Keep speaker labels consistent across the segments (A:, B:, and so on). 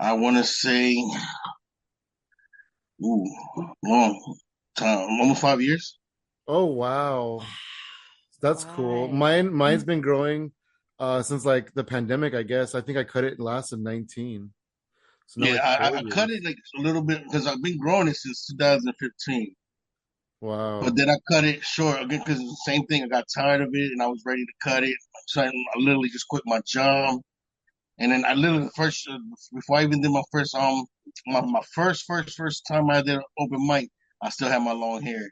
A: I want to say, ooh, long time, almost 5 years.
B: Oh wow. That's cool.
C: Why?
B: Mine's been growing since like the pandemic, I guess. I think I cut it last in 19. So now
A: Yeah,
B: like
A: I
B: 4
A: cut
B: years.
A: it like a little bit because I've been growing it since 2015. But
B: Wow.
A: then I cut it short again because the same thing. I got tired of it and I was ready to cut it. So I literally just quit my job. And then I literally first before I even did my first time I did an open mic, I still had my long hair.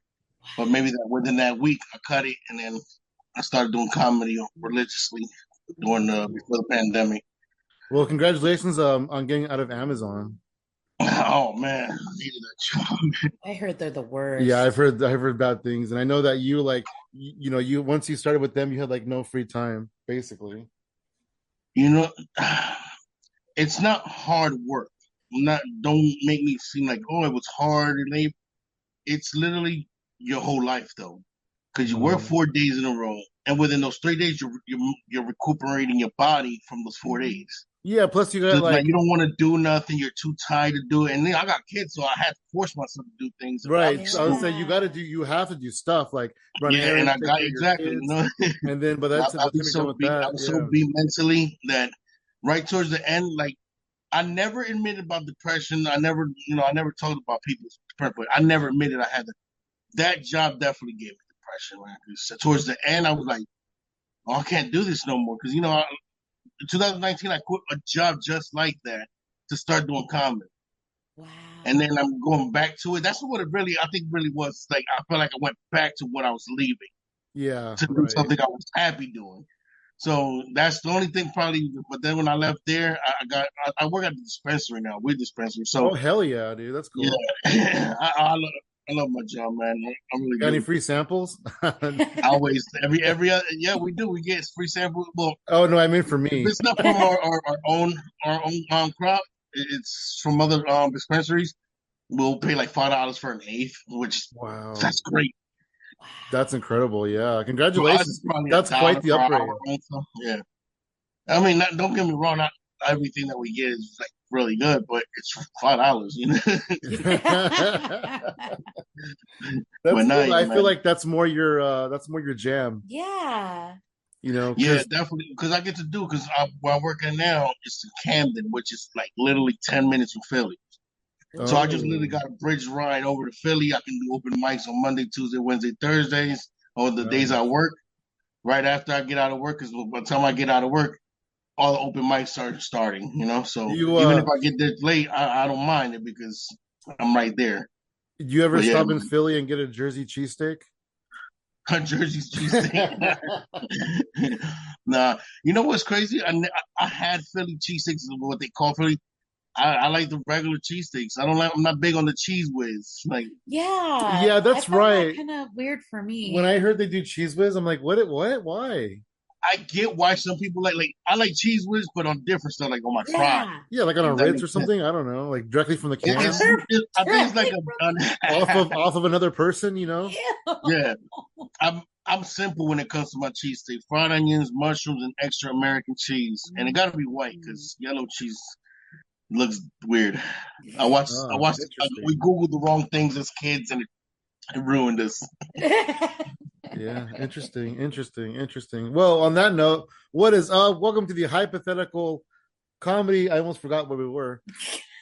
A: But maybe that within that week I cut it and then I started doing comedy religiously during the before the pandemic.
B: Well, congratulations on getting out of Amazon.
A: Oh man, I needed that job.
C: I heard they're the
B: Yeah,
C: worst.
B: I've heard bad things, and I know that you like you know you once you started with them, you had like no free time, basically.
A: You know, it's not hard work. Not don't make me seem like oh it was hard and it's literally your whole life though, because you work
B: Mhm.
A: 4 days in a row, and within those 3 days you're recuperating your body from those 4 days.
B: Yeah, plus you
A: So
B: got
A: it's like
B: like
A: you don't want to do nothing. You're too tired to do it, and then I got kids, so I had to force myself to do things
B: right.
A: after
B: So I would
A: school.
B: say
C: Yeah.
B: you have to do stuff like run
A: Yeah, and
B: errands,
A: I
B: take
A: got
B: care of your
A: exactly,
B: kids, and then by
A: I,
B: the
A: I
B: time
A: was
B: you're done
A: so
B: with
A: beat. I
B: that,
A: was so
B: yeah.
A: beat mentally that right towards the end, like I never admitted about depression. I never talked about people's depression, but I never admitted I had that job definitely gave me depression, man. 'Cause towards the end, I was like, oh, I can't do this no more. Because, in 2019, I quit a job just like that to start doing comedy. And then
C: Wow.
A: I'm going back to it. That's what it really, I think, really was. Like, I felt like I went back to what I was leaving
B: Yeah,
A: to do
B: right.
A: something I was happy doing. So that's the only thing probably. But then when I left there, I work at the dispensary now, with dispensary.
B: Oh
A: So
B: hell yeah, dude, that's
A: yeah,
B: cool.
A: I love my job, man. I really
B: Got any
A: do.
B: free samples?
A: I always every other yeah we do we get free samples. Well,
B: Oh no, I mean for
A: if
B: me.
A: it's not from our own crop, it's from other dispensaries. We'll pay like $5 for an eighth, which
B: Wow,
A: that's great.
B: that's
C: Wow.
B: incredible. Yeah,
A: For us, it's
B: congratulations.
A: probably a
B: That's quite
A: dollar
B: the
A: per hour.
B: upgrade.
A: Also, yeah. I mean, don't get me wrong. Not everything that we get is like really good, but it's $5.
B: That's
A: But now,
B: cool.
A: yeah,
B: I feel
A: man.
B: like that's more your jam,
C: Yeah.
B: you know,
A: Yeah,
B: because
A: definitely. Because I get to do because where I'm working now is in Camden, which is like literally 10 minutes from Philly. So I just literally
B: oh,
A: got a bridge ride over to Philly. I can do open mics on Monday, Tuesday, Wednesday, Thursdays, or the days I
B: nice.
A: work. Right after I get out of work, because by the time I get out of work, all the open mics start starting. So
B: You
A: even if I get there late, I don't mind it because I'm right there.
B: do you ever
A: But yeah,
B: stop in Philly and get a Jersey cheesesteak?
A: Jersey's cheesesteak. Nah, you know what's crazy? I had Philly cheesesteaks, what they call Philly. I like the regular cheesesteaks. I don't like. I'm not big on the cheese whiz. Like
C: Yeah.
B: Yeah,
C: I
B: that's
C: found that
B: right.
C: kind of weird for
B: When I
C: me.
B: heard they do cheese whiz, I'm like, what? Why?
A: I get why some people like I like cheese whiz, but on different stuff, like on my fries.
C: Yeah.
B: Yeah, like on a
A: If that
B: Ritz or
A: makes sense.
B: something. I don't know, like directly from the can,
A: I think it's like
C: Directly from
B: off of another person, you know.
C: the
A: yeah. I'm simple when it comes to my cheesesteak: fried onions, mushrooms, and extra American cheese, and it got to be white
C: Ew.
A: because yellow cheese looks weird. I
B: Oh,
A: watched. We
B: interesting.
A: googled the wrong things as kids, and it ruined us.
B: Yeah, interesting. Well, on that note, what is up? Welcome to the hypothetical comedy. I almost forgot where we were.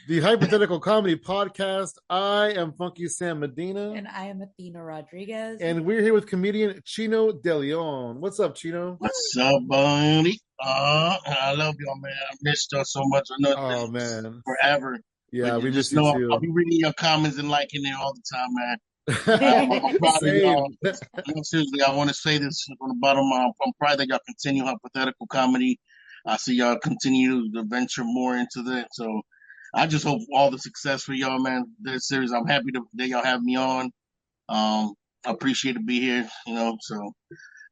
B: The hypothetical comedy podcast. I am Funky Sam Medina,
C: And I am Athena Rodriguez.
B: and we're here with comedian Chino Deleon. What's up, Chino?
A: What's up, buddy? I love y'all, man. I missed y'all so much. I know it's
B: Oh
A: been
B: man,
A: forever, but
B: yeah,
A: you
B: we miss
A: just
B: you
A: know I'll
B: too.
A: be reading your comments and liking it all the time, man. I'm proud of y'all.
B: Same.
A: No, seriously, I want to say this from the bottom. I'm proud that y'all continue hypothetical comedy. I see y'all continue to venture more into that. So I just hope all the success for y'all, man. This series, I'm happy that y'all have me on. I appreciate to be here. So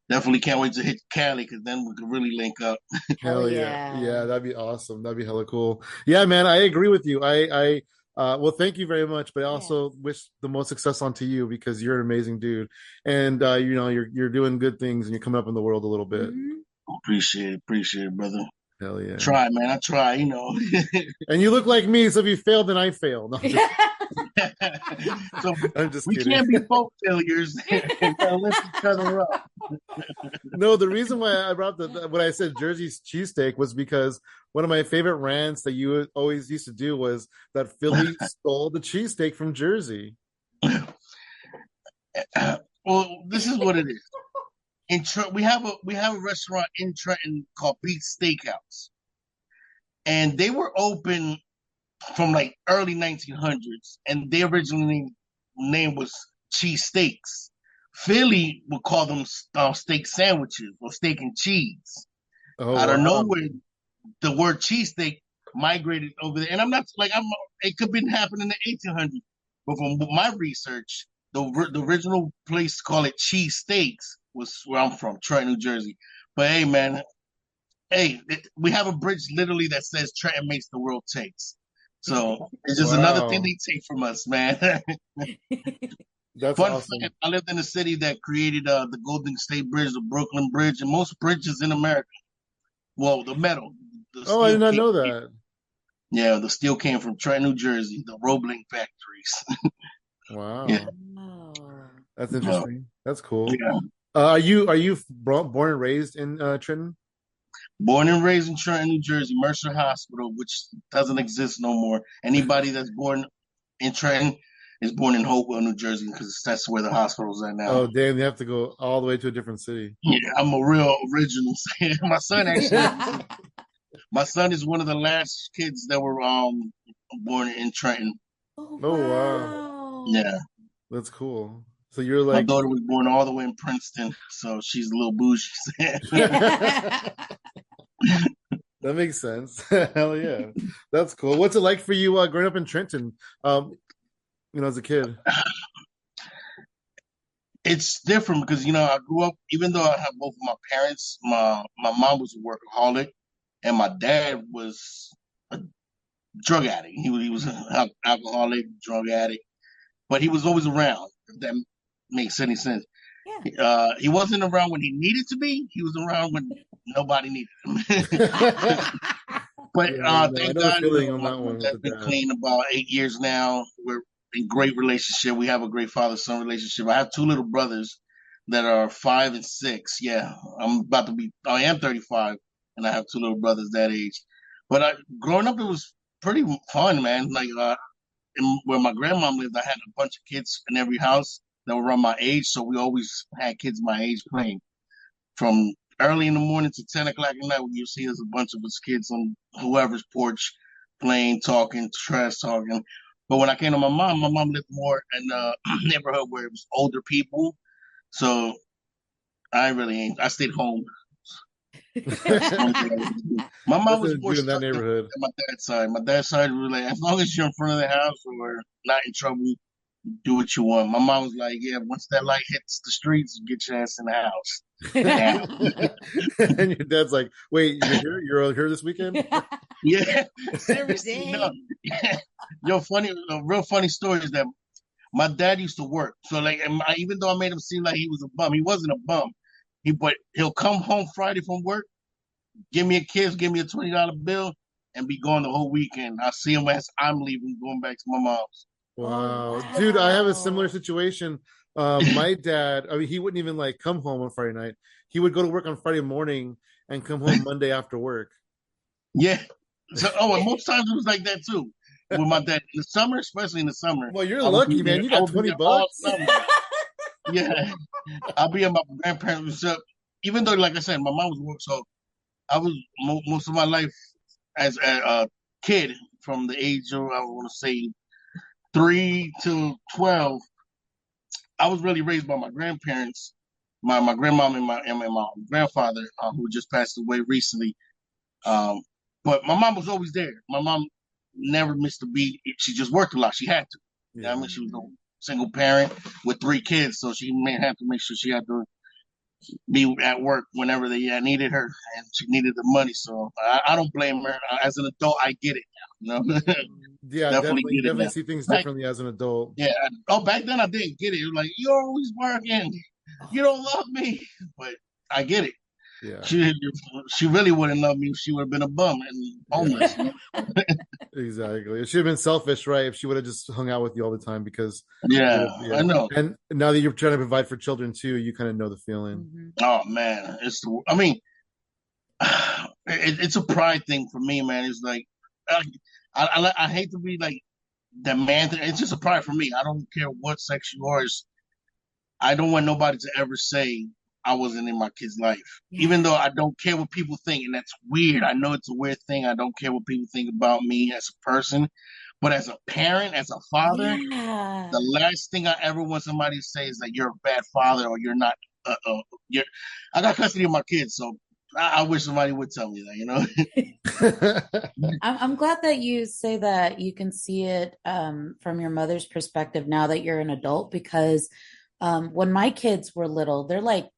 A: definitely can't wait to hit Cali because then we can really link up.
C: Hell
B: Hell yeah,
C: yeah.
B: yeah, that'd be awesome. That'd be hella cool. Yeah, man, I agree with you. Well, thank you very much, but I
C: Yes.
B: also wish the most success onto you because you're an amazing dude, and you know you're doing good things and you're coming up in the world a little bit.
C: Mhm.
A: Appreciate it, brother.
B: Hell yeah.
A: Try, man. I try, you know.
B: And you look like me, so if you fail, then I fail. No,
A: So
B: I'm just
A: we
B: kidding.
A: can't be both failures and lift each other up.
B: No, the reason why I brought when I said Jersey's cheesesteak was because one of my favorite rants that you always used to do was that Philly stole the cheesesteak from Jersey.
A: Well, this is what it is. We have a restaurant in Trenton called Pete's Steakhouse, and they were open from like early 1900s, and their original name was cheese steaks. Philly would call them steak sandwiches or steak and cheese.
B: Oh
A: Out of
B: wow.
A: nowhere, the word cheesesteak migrated over there. And I'm not like it could have been happening in the 1800s, but from my research, the original place to call it cheese steaks was where I'm from, Troy, New Jersey. But hey, man, we have a bridge literally that says Trenton makes the world taste. So it's just another thing
B: Wow.
A: they take from us, man.
B: That's
A: Fun
B: awesome.
A: fact: I lived in a city that created the Golden State Bridge, the Brooklyn Bridge, and most bridges in America. Well, the metal, the
B: Oh, I did
A: steel
B: not
A: came.
B: know that.
A: Yeah, the steel came from Trenton, New Jersey, the Roebling factories. Yeah,
B: Wow.
C: Oh.
B: That's
A: uh,
B: interesting. That's cool.
A: yeah.
B: Are you born and raised in Trenton?
A: Born and raised in Trenton, New Jersey, Mercer Hospital, which doesn't exist no more. Anybody that's born in Trenton is born in Hopewell, New Jersey, because that's where the hospital's at now.
B: Oh, damn! You have to go all the way to a different city.
A: Yeah, I'm a real original. My son is one of the last kids that were born in Trenton.
C: Oh
B: Oh wow,
C: wow.
A: Yeah,
B: that's cool. So you're
A: my
B: like,
A: daughter was born all the way in Princeton, so she's a little bougie.
B: that makes sense. Hell yeah, that's cool. What's it like for you growing up in Trenton? As a kid.
A: It's different because I grew up. Even though I have both of my parents, my mom was a workaholic, and my dad was a drug addict. He was an alcoholic, drug addict, but he was always around. If that makes any sense.
C: Yeah.
A: He wasn't around when he needed to be. He was around when nobody needed him. But
B: Yeah, no, I
A: thank
B: know the
A: God,
B: feeling on
A: my,
B: that
A: my
B: one with
A: dad's
B: the
A: been
B: dad.
A: clean about 8 years now. We're in great relationship. We have a great father-son relationship. I have two little brothers that are 5 and 6. Yeah, I am 35, and I have two little brothers that age. But growing up, it was pretty fun, man. Like where my grandmom lived, I had a bunch of kids in every house that were around my age, so we always had kids my age playing from early in the morning to 10 o'clock at night. When you see us, a bunch of us kids on whoever's porch playing, talking, trash talking. But when I came to my mom lived more in a neighborhood where it was older people, so I really ain't. I stayed home. That's the only thing I really do. My mom was
B: Nothing to
A: more
B: do in that
A: strict than
B: neighborhood.
A: my dad's side. My dad's side was like, as long as you're in front of the house or not in trouble, do what you want. My mom was like, yeah, once that light hits the streets, get your ass in the house. Now,
B: And your dad's like, "Wait, you're here? You're here this weekend?"
A: yeah, seriously, no.
C: Dang.
A: A real funny story is that my dad used to work. So like, even though I made him seem like he was a bum, he wasn't a bum. But he'll come home Friday from work, give me a kiss, give me a $20 bill, and be gone the whole weekend. I see him as I'm leaving, going back to my mom's.
C: Oh
B: Wow, dude, I have a similar
C: wow.
B: situation. My dad, I mean, he wouldn't even like come home on Friday night. He would go to work on Friday morning and come home Monday after work.
A: Yeah. So, and most times it was like that too. With my dad in the summer, especially in the summer,
B: Well, you're
A: I would be
B: lucky,
A: there.
B: man. You
A: I
B: got
A: would be
B: 20
A: there all
B: bucks.
A: summer. Yeah, I'll be at my grandparents' up. Even though, like I said, my mom was work, so I was most of my life as a kid from the age of I want to say 3 to 12. I was really raised by my grandparents, my grandmom and my grandfather, who just passed away recently. Um, but my mom was always there. My mom never missed a beat. She just worked a lot. She had to. You know what I
B: Yeah.
A: mean, she was a
C: Mhm.
A: single parent with 3 kids, so she may have to make sure she had to be at work whenever they needed her, and she needed the money. So I don't blame her. As an adult, I get it now. You know,
B: Yeah,
A: definitely
B: definitely,
A: get it
B: definitely
A: now.
B: see things
A: Back,
B: differently as an adult.
A: yeah. Oh, back then I didn't get it. It was like you're always working. You don't love me, but I get it.
B: Yeah.
A: She really wouldn't love me if she would have been a bum and homeless.
B: Yeah. Exactly. It should have been selfish, right? If she would have just hung out with you all the time, because
A: Yeah, I
B: yeah.
A: know.
B: And now that you're trying to provide for children too, you kind of know the feeling.
C: Mhm.
A: Oh man, I mean, it's a pride thing for me, man. It's like I hate to be like the man thing. It's just a pride for me. I don't care what sex you are. I don't want nobody to ever say I wasn't in my kid's life, even
C: Yeah.
A: though I don't care what people think, and that's weird. I know it's a weird thing. I don't care what people think about me as a person, but as a parent, as a father, the
C: Yeah.
A: last thing I ever want somebody to say is that you're a bad father or you're not. You're. I got custody of my kids, so I wish somebody would tell me that. You know.
C: I'm glad that you say that you can see it from your mother's perspective now that you're an adult, because when my kids were little, they're like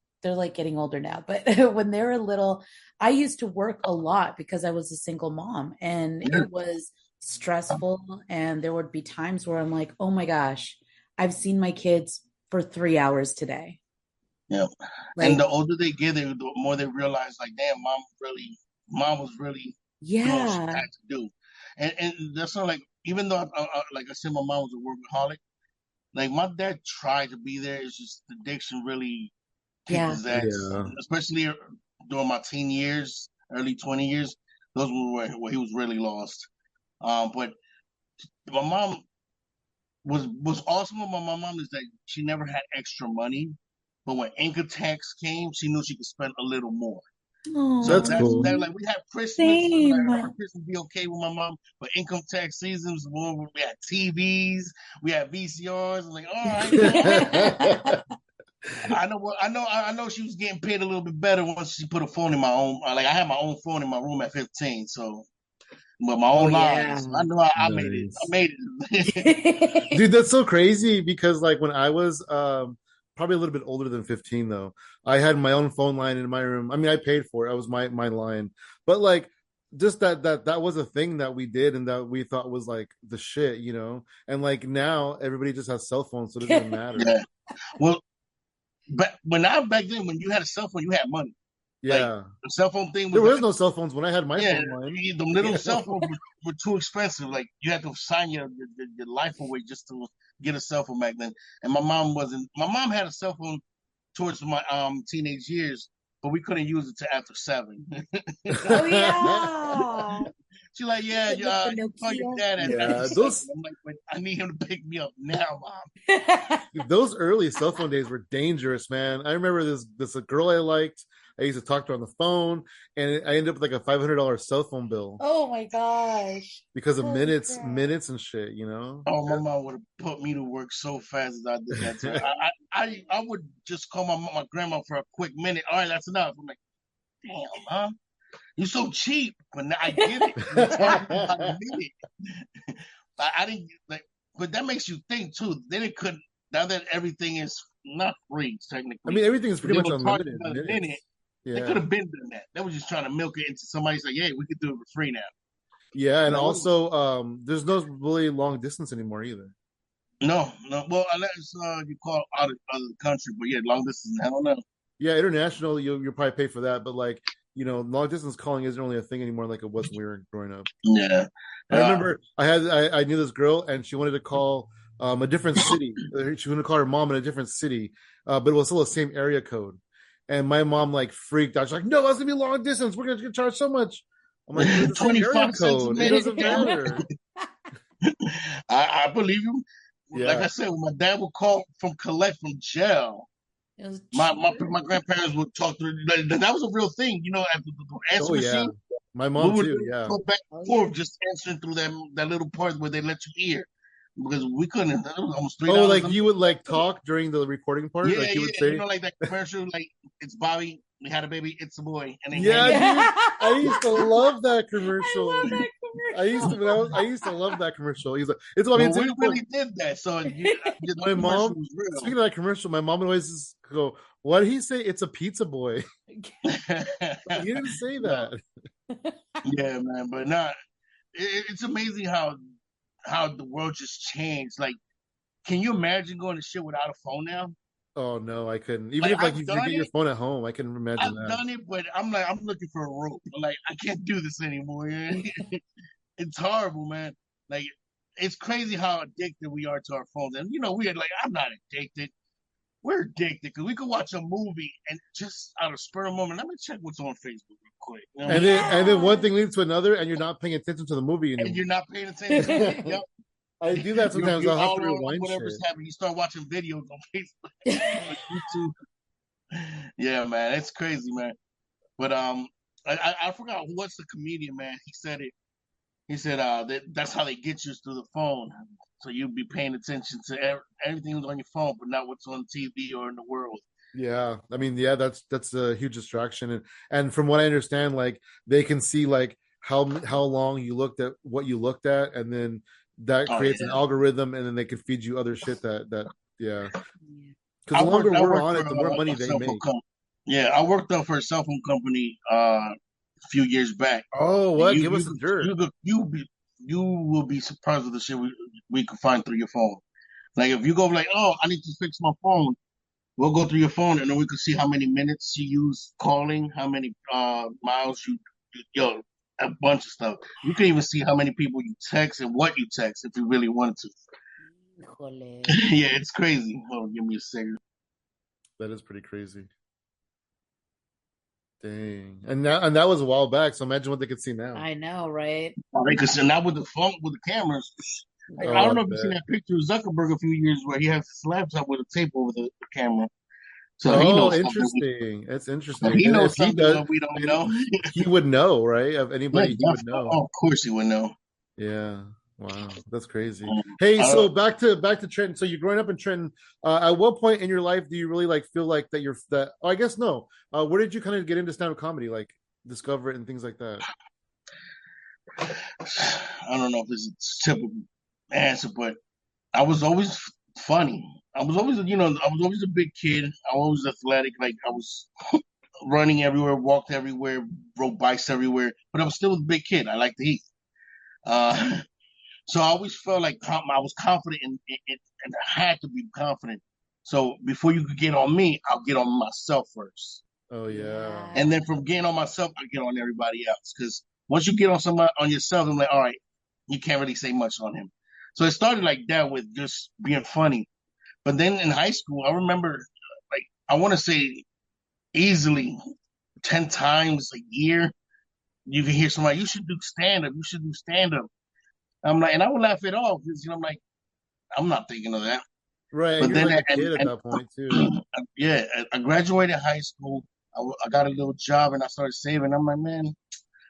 C: getting older now, but when they were little, I used to work a lot because I was a single mom, and
A: Yeah.
C: it was stressful, and there would be times where I'm like, oh my gosh, I've seen my kids for 3 hours today.
A: Yeah. And
C: Like,
A: the older they get, the more they realize, like, damn, mom was really doing what she had
C: yeah,
A: to do. And that's not like, even though, like I said, my mom was a workaholic, like, my dad tried to be there. It's just addiction really kicked
C: yeah,
A: his ass,
B: Yeah.
A: especially during my teen years, early 20 years. Those were where he was really lost. But my mom was awesome about my mom is that she never had extra money, but when income tax came, she knew she could spend a little more. So
B: That's
A: that's
B: cool.
A: that.
C: oh,
A: Like we had Christmas,
C: same.
A: like Christmas be okay with my mom, but income tax seasons, well, we had TVs, we had VCRs. Like, all right, mom. I know what I know she was getting paid a little bit better once she put a phone in my own. Like I had my own phone in my room at 15, so but my
C: Oh
A: own line.
C: yeah.
A: So I know I made it. I
B: Nice.
A: made it.
B: Dude, that's so crazy because like when I was probably a little bit older than 15 though, I had my own phone line in my room. I mean, I paid for it. It was my line. But like just that was a thing that we did and that we thought was like the shit, you know? And like now everybody just has cell phones, so it doesn't even matter.
A: Yeah. Well, but back then when you had a cell phone, you had money. Like
B: Yeah.
A: the cell phone thing
B: There
A: was
B: was
A: like,
B: no cell phones when I had my
A: yeah,
B: phone line.
A: the little
B: You
A: cell
B: know?
A: phones were too expensive. Like you had to sign your life away just to get a cell phone back then. And my mom wasn't. My mom had a cell phone towards my teenage years, but we couldn't use it till after 7.
C: Oh yeah.
A: She's like, yeah,
C: With the
A: you call your
C: Nokia.
A: dad after
B: Yeah,
A: 7.
B: those
A: I'm like, but I need him to pick me up now, mom.
B: those early cell phone days were dangerous, man. I remember this a girl I liked. I used to talk to her on the phone, and I ended up with like a $500 cell phone bill
C: Oh my gosh.
B: because of
C: Holy crap.
B: minutes and shit. You know.
A: Oh, my mom would have put me to work so fast as I did that to her. I would just call my grandma for a quick minute. All right, that's enough. I'm like, damn, mom, you're so cheap. But now I get it. You talked to me about a minute. I didn't like, but that makes you think too. Then it could now that everything is not free
B: I
A: technically,
B: mean, everything is
A: but
B: pretty
A: they
B: much
A: will charge you
B: unlimited
A: about a minute.
B: minutes.
A: They could
B: Yeah,
A: have been doing that. They were just trying to milk it into somebody's like, yeah, we could do it for free now.
B: yeah, and
A: Like, what?
B: also, there's no really long distance anymore either.
A: No, no. Well, unless you call out of the country, but yeah, long distance. I don't know.
B: Yeah, international, you'll probably pay for that, but like long distance calling isn't really a thing anymore like it was when we were growing up.
A: Yeah.
B: I
A: Uh,
B: remember I knew this girl and she wanted to call a different city. She wanted to call her mom in a different city, but it was still the same area code. And my mom like freaked out. She's like, "No, that's gonna be long distance. We're gonna get charged so much." I'm like, "But it's the same area
A: 25 cents a
B: code. It
A: minute.
B: doesn't
A: Damn it.
B: matter."
A: I believe you. Like I
B: Yeah.
A: said, when my dad would call from collect from jail,
C: It was
A: my
C: cheaper.
A: grandparents would talk to that was a real thing, at the answer
B: Oh yeah.
A: machine.
B: My
A: We
B: mom
A: would
B: too. Yeah.
A: go back
C: Oh
A: and
C: yeah.
A: forth just answering through that little part where they let you hear because we couldn't. That was almost three
B: Oh,
A: dollars
B: like
A: a
B: you would like talk during the recording part,
A: Yeah,
B: like you
A: yeah.
B: would say,
A: Like that commercial, like it's Bobby, we had a baby, it's a boy, and then hang
B: "Yeah,
A: up.
B: dude." I used to love that
C: I love
B: commercial.
C: that
B: I used to love that commercial. He's like, it's about me
A: Well,
B: too.
A: we really did that, so the
B: My
A: commercial
B: mom,
A: was
B: speaking of that commercial, my mom would always just go, "What did he say? It's a pizza boy."
A: real.
B: Like, he didn't say
A: No,
B: that.
A: yeah, man, but not. It's amazing how the world just changed. Like, can you imagine going to shit without a phone now?
B: Oh no, I couldn't. Even
A: Like
B: if like
A: I've
B: you
A: done
B: forget your
A: it,
B: phone at home, I can imagine
A: I've
B: that.
A: done it, but I'm looking for a rope. Like I can't do this anymore. It's horrible, man. Like it's crazy how addicted we are to our phones. And we're like, I'm not addicted. We're addicted because we could watch a movie and just out of spur of moment, let me check what's on Facebook real quick.
B: And then one
C: Yeah.
B: thing leads to another, and you're not paying attention to the movie
A: And
B: anymore.
A: you're not paying attention to it. Yep.
B: I do that sometimes.
A: You're
B: I'll have to
A: all on
B: rewind
A: whatever's
B: shit.
A: happening. You start watching videos on Facebook, on YouTube. Yeah, man, it's crazy, man. But I forgot what's the comedian, man. He said it. He said that's how they get you through the phone. So you'll be paying attention to everything that's on your phone, but not what's on TV or in the world.
B: Yeah, I mean, yeah, that's a huge distraction, and from what I understand, like they can see like how long you looked at what you looked at, and then that
A: Oh
B: creates an
A: yeah,
B: algorithm, and then they can feed you other shit that yeah. Because
A: I
B: the longer
A: worked. I
B: we're
A: worked
B: on
A: for
B: it, the more money
A: a
B: they
A: cell phone
B: make.
A: company. Yeah, I worked up for a cell phone company a few years back.
B: Oh,
A: And
B: what? Give us the dirt.
A: you will be surprised with the shit we can find through your phone. Like if you go like, oh, I need to fix my phone. We'll go through your phone and then we can see how many minutes you use calling, how many miles yo, a bunch of stuff. You can even see how many people you text and what you text if you really wanted to.
C: Híjole.
A: Yeah, it's crazy. Hold on, give me a second.
B: That is pretty crazy. Dang. And that was a while back, so imagine what they could see now.
C: I know, right?
A: Because now with the phone, with the cameras, I
B: Oh,
A: don't
B: I
A: know if you've seen
B: bet.
A: that picture of Zuckerberg a few years where he has his laptop with a tape over the camera. So he
B: Oh,
A: knows something.
B: interesting. It's
A: If
B: interesting.
A: he
B: And
A: knows
B: if he
A: something
B: does,
A: that we don't
B: and
A: know.
B: he would know, right? Of
A: Yeah,
B: anybody, he would
A: definitely.
B: know.
A: Oh, of course he would know.
B: Yeah. Wow, that's crazy. Hey,
A: I
B: so
A: don't,
B: back to Trenton. So you're growing up in Trenton. At what point in your life do you really like feel like that you're that? Oh, I guess no. Where did you kind of get into stand-up comedy, like discover it and things like that?
A: I don't know if this is a typical answer, but I was always funny. I was always a big kid. I was always athletic. Like I was running everywhere, walked everywhere, rode bikes everywhere, but I was still a big kid. I liked to eat. Uh, so I always felt like I was confident and I had to be confident. So before you could get on me, I'll get on myself first.
B: Oh yeah.
A: And then from getting on myself, I get on everybody else. Because once you get on somebody on yourself, I'm like, all right, you can't really say much on him. So it started like that with just being funny. But then in high school, I remember like I want to say easily 10 times a year, you can hear somebody, you should do stand up, you should do stand up. I'm like, and I would laugh it off because I'm like, I'm not thinking of that.
B: Right, and
A: But
B: you're
A: then
B: like a kid at that point too.
A: yeah, I graduated high school. I got a little job and I started saving. I'm like, man,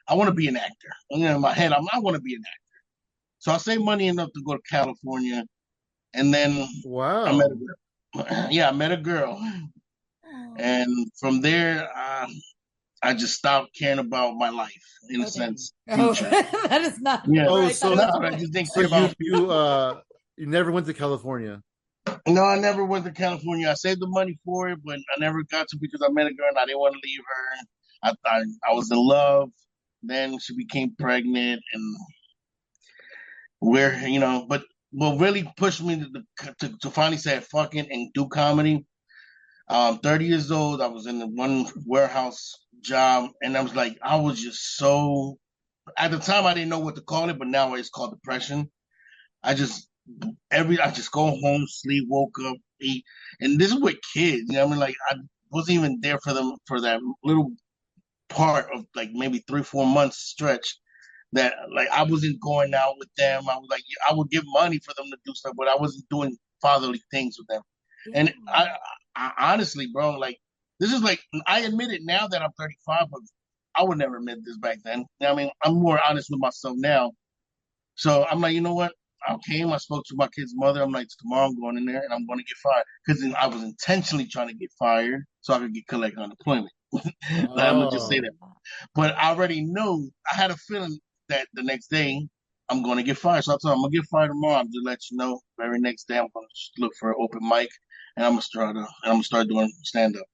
A: I want to be an actor. In my head, I want to be an actor. So I saved money enough to go to California, and then I met a
B: Wow.
A: girl. Yeah, I met a girl,
C: Oh,
A: and from there, I just stopped caring about my life in a
C: oh dang.
A: sense,
C: Oh,
A: future.
C: that is not
A: Yeah,
C: where
B: Oh,
C: I thought
B: so
C: it
A: no,
C: was
A: I
C: going.
A: just didn't
B: so
A: care about my future.
B: you never went to California.
A: No, I never went to California. I saved the money for it, but I never got to because I met a girl and I didn't want to leave her. I was in love. Then she became pregnant, and but what really pushed me to finally say fuck it and do comedy. 30 years old. I was in the one warehouse job, and I was just so. At the time, I didn't know what to call it, but now it's called depression. I just I just go home, sleep, woke up, eat, and this is with kids. You know, what I mean, like I wasn't even there for them for that little part of like maybe 3 4 months stretch that like I wasn't going out with them. I was like I would give money for them to do stuff, but I wasn't doing fatherly things with them.
C: Yeah.
A: And I honestly, bro, like this is like I admit it now that I'm 35, but I would never admit this back then. You know what I mean, I'm more honest with myself now. So I'm like, you know what? I came, I spoke to my kid's mother. I'm like, tomorrow I'm going in there and I'm going to get fired because I was intentionally trying to get fired so I could get collect unemployment. I'm gonna just say
B: Oh,
A: that. But I already knew I had a feeling that the next day I'm going to get fired. So I told him I'm gonna get fired tomorrow. I'm just let you know. Very next day I'm going to look for an open mic and I'm gonna start doing stand up.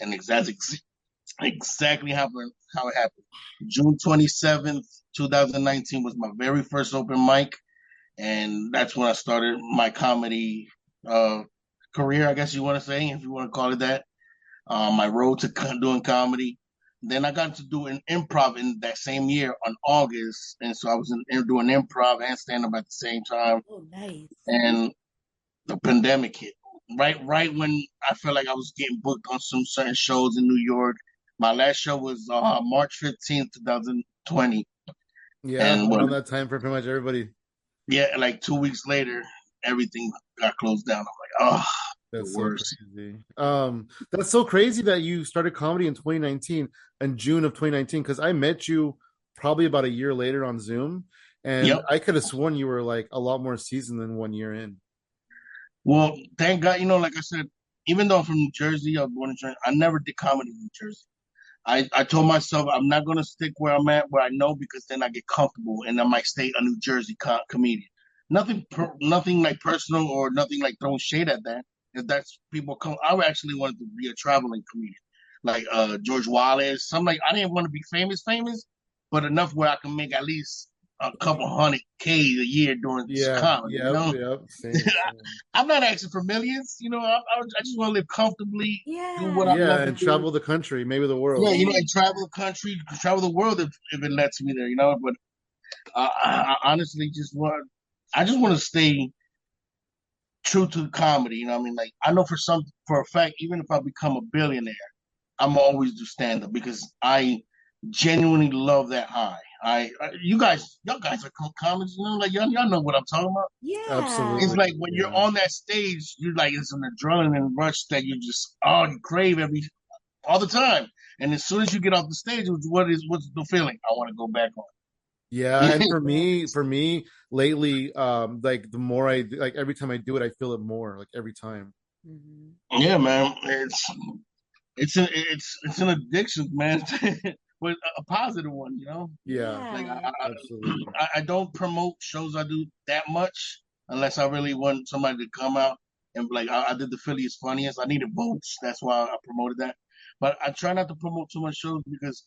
A: And exactly how it happened. June 27th, 2019 was my very first open mic, and that's when I started my comedy uh, career, I guess you want to say, if you want to call it that. My road to doing comedy. Then I got to do an improv in that same year on August, and so I was doing improv and stand up at the same time.
C: Oh, nice.
A: And the pandemic hit right when I felt like I was getting booked on some certain shows in New York. My last show was March 15th, 2020,
B: Yeah,
A: and what?
B: around that time for pretty much everybody.
A: Yeah, like 2 weeks later, everything got closed down. I'm like, oh, the
B: That's so
A: worst.
B: crazy. That's so crazy that you started comedy in 2019 and June of 2019 because I met you probably about a year later on Zoom, and
A: Yep.
B: I could have sworn you were like a lot more seasoned than 1 year in.
A: Well, thank God, like I said, even though I'm from New Jersey, I was born in Jersey, I never did comedy in New Jersey. I told myself I'm not gonna stick where I'm at, where I know, because then I get comfortable and I might stay a New Jersey comedian. Nothing like personal or nothing like throwing shade at that. If that's people come, I actually wanted to be a traveling comedian, like George Wallace. I'm like I didn't want to be famous, but enough where I can make at least a couple hundred K a year doing
B: Yeah,
A: comedy.
B: yep, yep, same, same.
A: I'm not asking for millions. I just want to live comfortably, do what I
B: Yeah,
A: love to
C: Yeah.
B: and
A: do.
B: travel the country, maybe the
A: Yeah,
B: world.
A: and travel the country, travel the world if it lets me there. But I honestly I just want to stay true to comedy. You know what I mean? Like I know for a fact, even if I become a billionaire, I'm always do stand up because I genuinely love that high. Y'all guys are comics, like y'all know what I'm talking about. It's
C: Yeah.
B: Absolutely,
A: like when you're
B: yeah.
A: on that stage, you're like it's an adrenaline rush that you crave every all the time. And as soon as you get off the stage, what's the feeling? I want to go back on.
B: Yeah, and for me lately, like the more like every time I do it, I feel it more, like every time.
C: Mhm.
A: Yeah, man. It's an addiction, man, but a positive one.
B: Yeah,
A: Like
C: Yeah.
B: absolutely.
A: I don't promote shows I do that much unless I really want somebody to come out and like I did the Philly's Funniest. I needed votes, that's why I promoted that. But I try not to promote too much shows because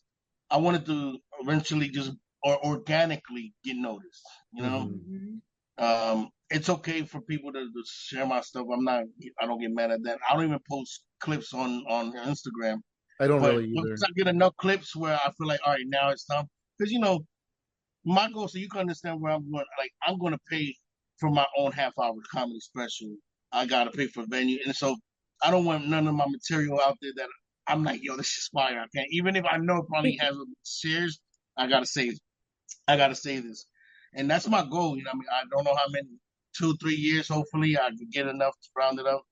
A: I wanted to eventually just or organically get noticed. You know,
B: Hmm.
C: Mhm.
A: it's okay for people to share my stuff. I don't get mad at that. I don't even post clips on Instagram.
B: I don't
A: But
B: really
A: once
B: either.
A: I get enough clips where I feel like, all right, now it's time. Because my goal, so you can understand where I'm going. Like I'm going to pay for my own half-hour comedy special. I got to pay for venue, and so I don't want none of my material out there that I'm like, yo, this is fire. I can't. Even if I know it probably has shares, I gotta say I gotta say this, and that's my goal. I mean, I don't know how many, 2, 3 years. Hopefully, I can get enough to round it up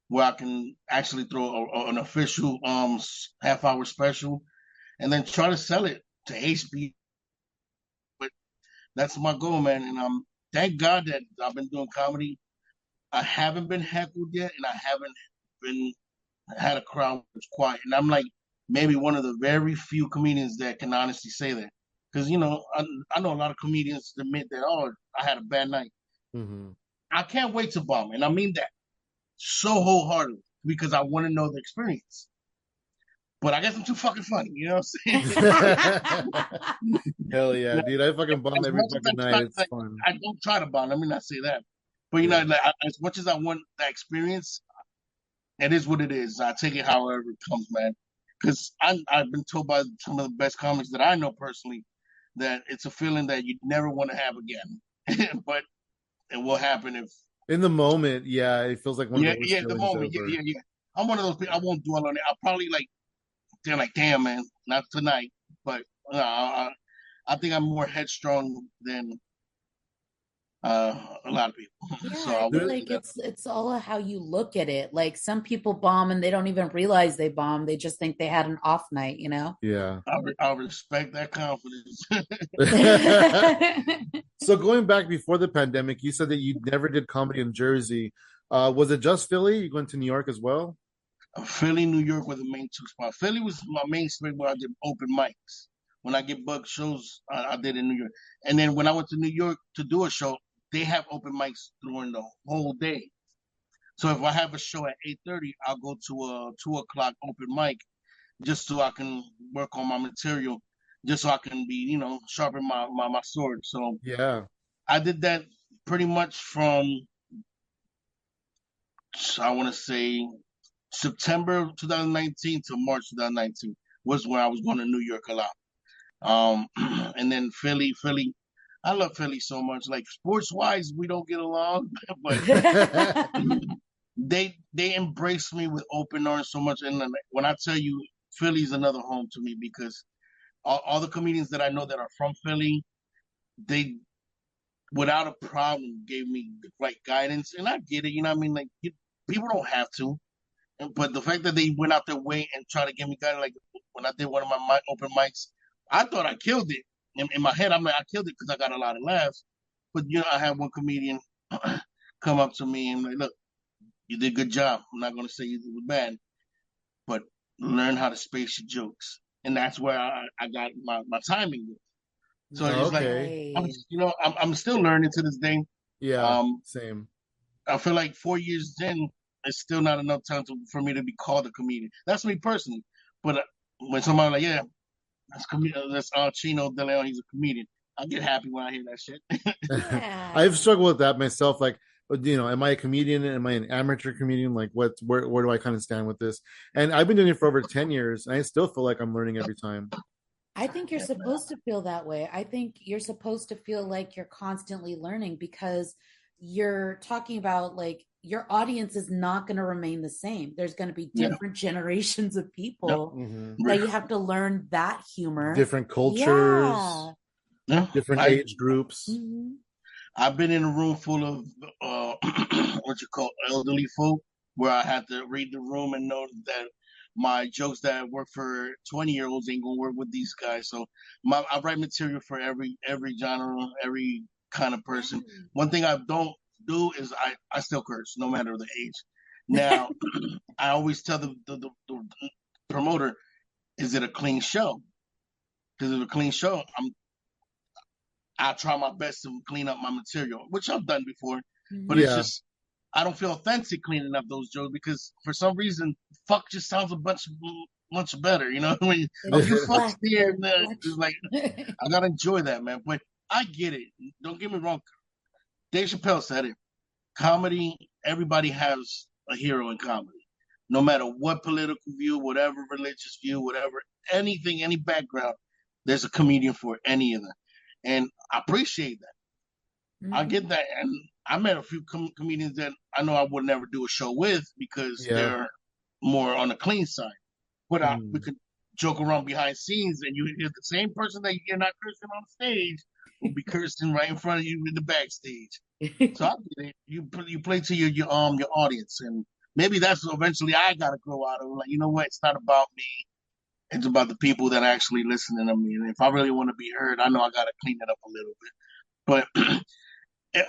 A: where I can actually throw an official half-hour special, and then try to sell it to HBO. But that's my goal, man. And thank God that I've been doing comedy. I haven't been heckled yet, and I haven't been had a crowd that's quiet. And I'm like maybe one of the very few comedians that can honestly say that. Because I know a lot of comedians admit that, oh, I had a bad night.
B: Hmm.
A: I can't wait to bomb, and I mean that so wholeheartedly because I want to know the experience. But I guess I'm too fucking funny, you know what I'm saying?
B: Hell yeah, dude! I fucking bomb
A: As
B: every
A: much as I
B: fucking night.
A: try,
B: It's
A: like,
B: fun.
A: I don't try to bomb. Let me not say that. But
B: Yeah,
A: as much as I want that experience, it is what it is. I take it however it comes, man. Because I've been told by some of the best comics that I know personally that it's a feeling that you never want to have again. But it will happen if
B: in the moment, yeah, it feels like one of the worst
A: yeah, at the
B: feelings
A: moment,
B: ever.
A: yeah. I'm one of those people. I won't dwell on it. I'll probably like they're like, damn, man, not tonight. But I think I'm more headstrong than a lot of people.
C: Yeah,
A: So
C: I
A: I
C: feel
A: won't do
C: like
A: that.
C: it's all how you look at it. Like some people bomb and they don't even realize they bombed. They just think they had an off night, you know?
B: Yeah.
A: I respect that confidence.
B: So going back before the pandemic, you said that you never did comedy in Jersey. Was it just Philly? You went to New York as well?
A: Philly, New York were the main two spots. Philly was my main spot where I did open mics. When I get booked shows, I did in New York. And then when I went to New York to do a show, they have open mics during the whole day. So if I have a show at 8:30, I'll go to a 2 o'clock open mic just so I can work on my material, just so I can be, sharpen my sword. So
B: Yeah.
A: I did that pretty much from I want to say September 2019 to March 2019 was when I was going to New York a lot. And then Philly. I love Philly so much. Like sports wise, we don't get along, but they embrace me with open arms so much. And then when I tell you, Philly's another home to me because all the comedians that I know that are from Philly, they without a problem gave me the right guidance, and I get it. You know what I mean? Like people don't have to, but the fact that they went out their way and tried to give me guidance, like when I did one of my open mics, I thought I killed it. In my head, I'm like, I killed it because I got a lot of laughs. But I had one comedian come up to me and like, look, you did a good job. I'm not going to say you did bad, but learn how to space your jokes, and that's where I got my timing. So it's like I'm,
C: Right.
A: I'm still learning to this day.
B: Yeah,
A: Um,
B: same.
A: I feel like 4 years in, it's still not enough time for me to be called a comedian. That's me personally. But when somebody like, yeah, that's Chinno Deleon, he's a comedian. I get happy when I hear that shit.
C: Yeah.
B: I've struggled with that myself. Like, am I a comedian? Am I an amateur comedian? Like, where do I kind of stand with this? And I've been doing it for over 10 years, and I still feel like I'm learning every time.
C: I think you're supposed to feel that way. I think you're supposed to feel like you're constantly learning because you're talking about like your audience is not going to remain the same. There's going to be
A: Yeah,
C: different generations of
A: yeah,
C: people
B: Hmm.
C: that you have to learn that humor.
B: Different cultures,
C: Yeah.
A: yeah.
B: different
A: I
B: age groups.
C: Mhm.
A: I've been in a room full of what you call elderly folk, where I had to read the room and know that my jokes that work for 20-year-olds ain't gonna work with these guys. So I write material for every genre, every kind of person. One thing I don't do is I still curse, no matter the age. Now I always tell the promoter, is it a clean show? Because if it's a clean show, I try my best to clean up my material, which I've done before, but it's
C: Mhm.
B: Yeah.
A: just I don't feel authentic cleaning up those jokes because for some reason fuck just sounds a bunch much better. You know, when a few fucks there, and there, it's like
C: Inflection.
A: I gotta enjoy that, man. But I get it. Don't get me wrong. Dave Chappelle said it. Comedy, everybody has a hero in comedy. No matter what political view, whatever religious view, whatever anything, any background, there's a comedian for any of them. And I appreciate that. I
C: Mhm.
A: get that, and I met a few comedians that I know I would never do a show with because
B: Yeah.
A: they're more on the clean side. But we
B: Mhm.
A: could joke around behind scenes, and you hear the same person that you're not cursing on stage will be cursing right in front of you in the backstage. So I get it. You play to your audience, and maybe that's eventually I gotta grow out of it. Like you know what? It's not about me. It's about the people that are actually listening to me. And if I really want to be heard, I know I gotta clean it up a little bit. But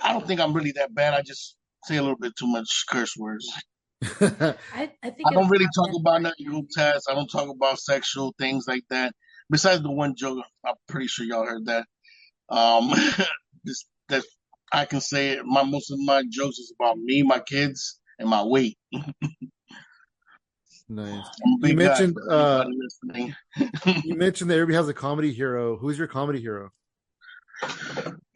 A: I don't think I'm really that bad. I just say a little bit too much curse words.
C: I think
A: I
C: it's
A: don't really talk
C: important.
A: about nothing group tests. I don't talk about sexual things like that. Besides the one joke, I'm pretty sure y'all heard that. Um, this that I can say it. Most of my jokes is about me, my kids, and my weight.
B: Nice.
A: I'm a
B: You
A: big guy
B: mentioned
A: for anybody listening.
B: you mentioned that everybody has a comedy hero. Who's your comedy hero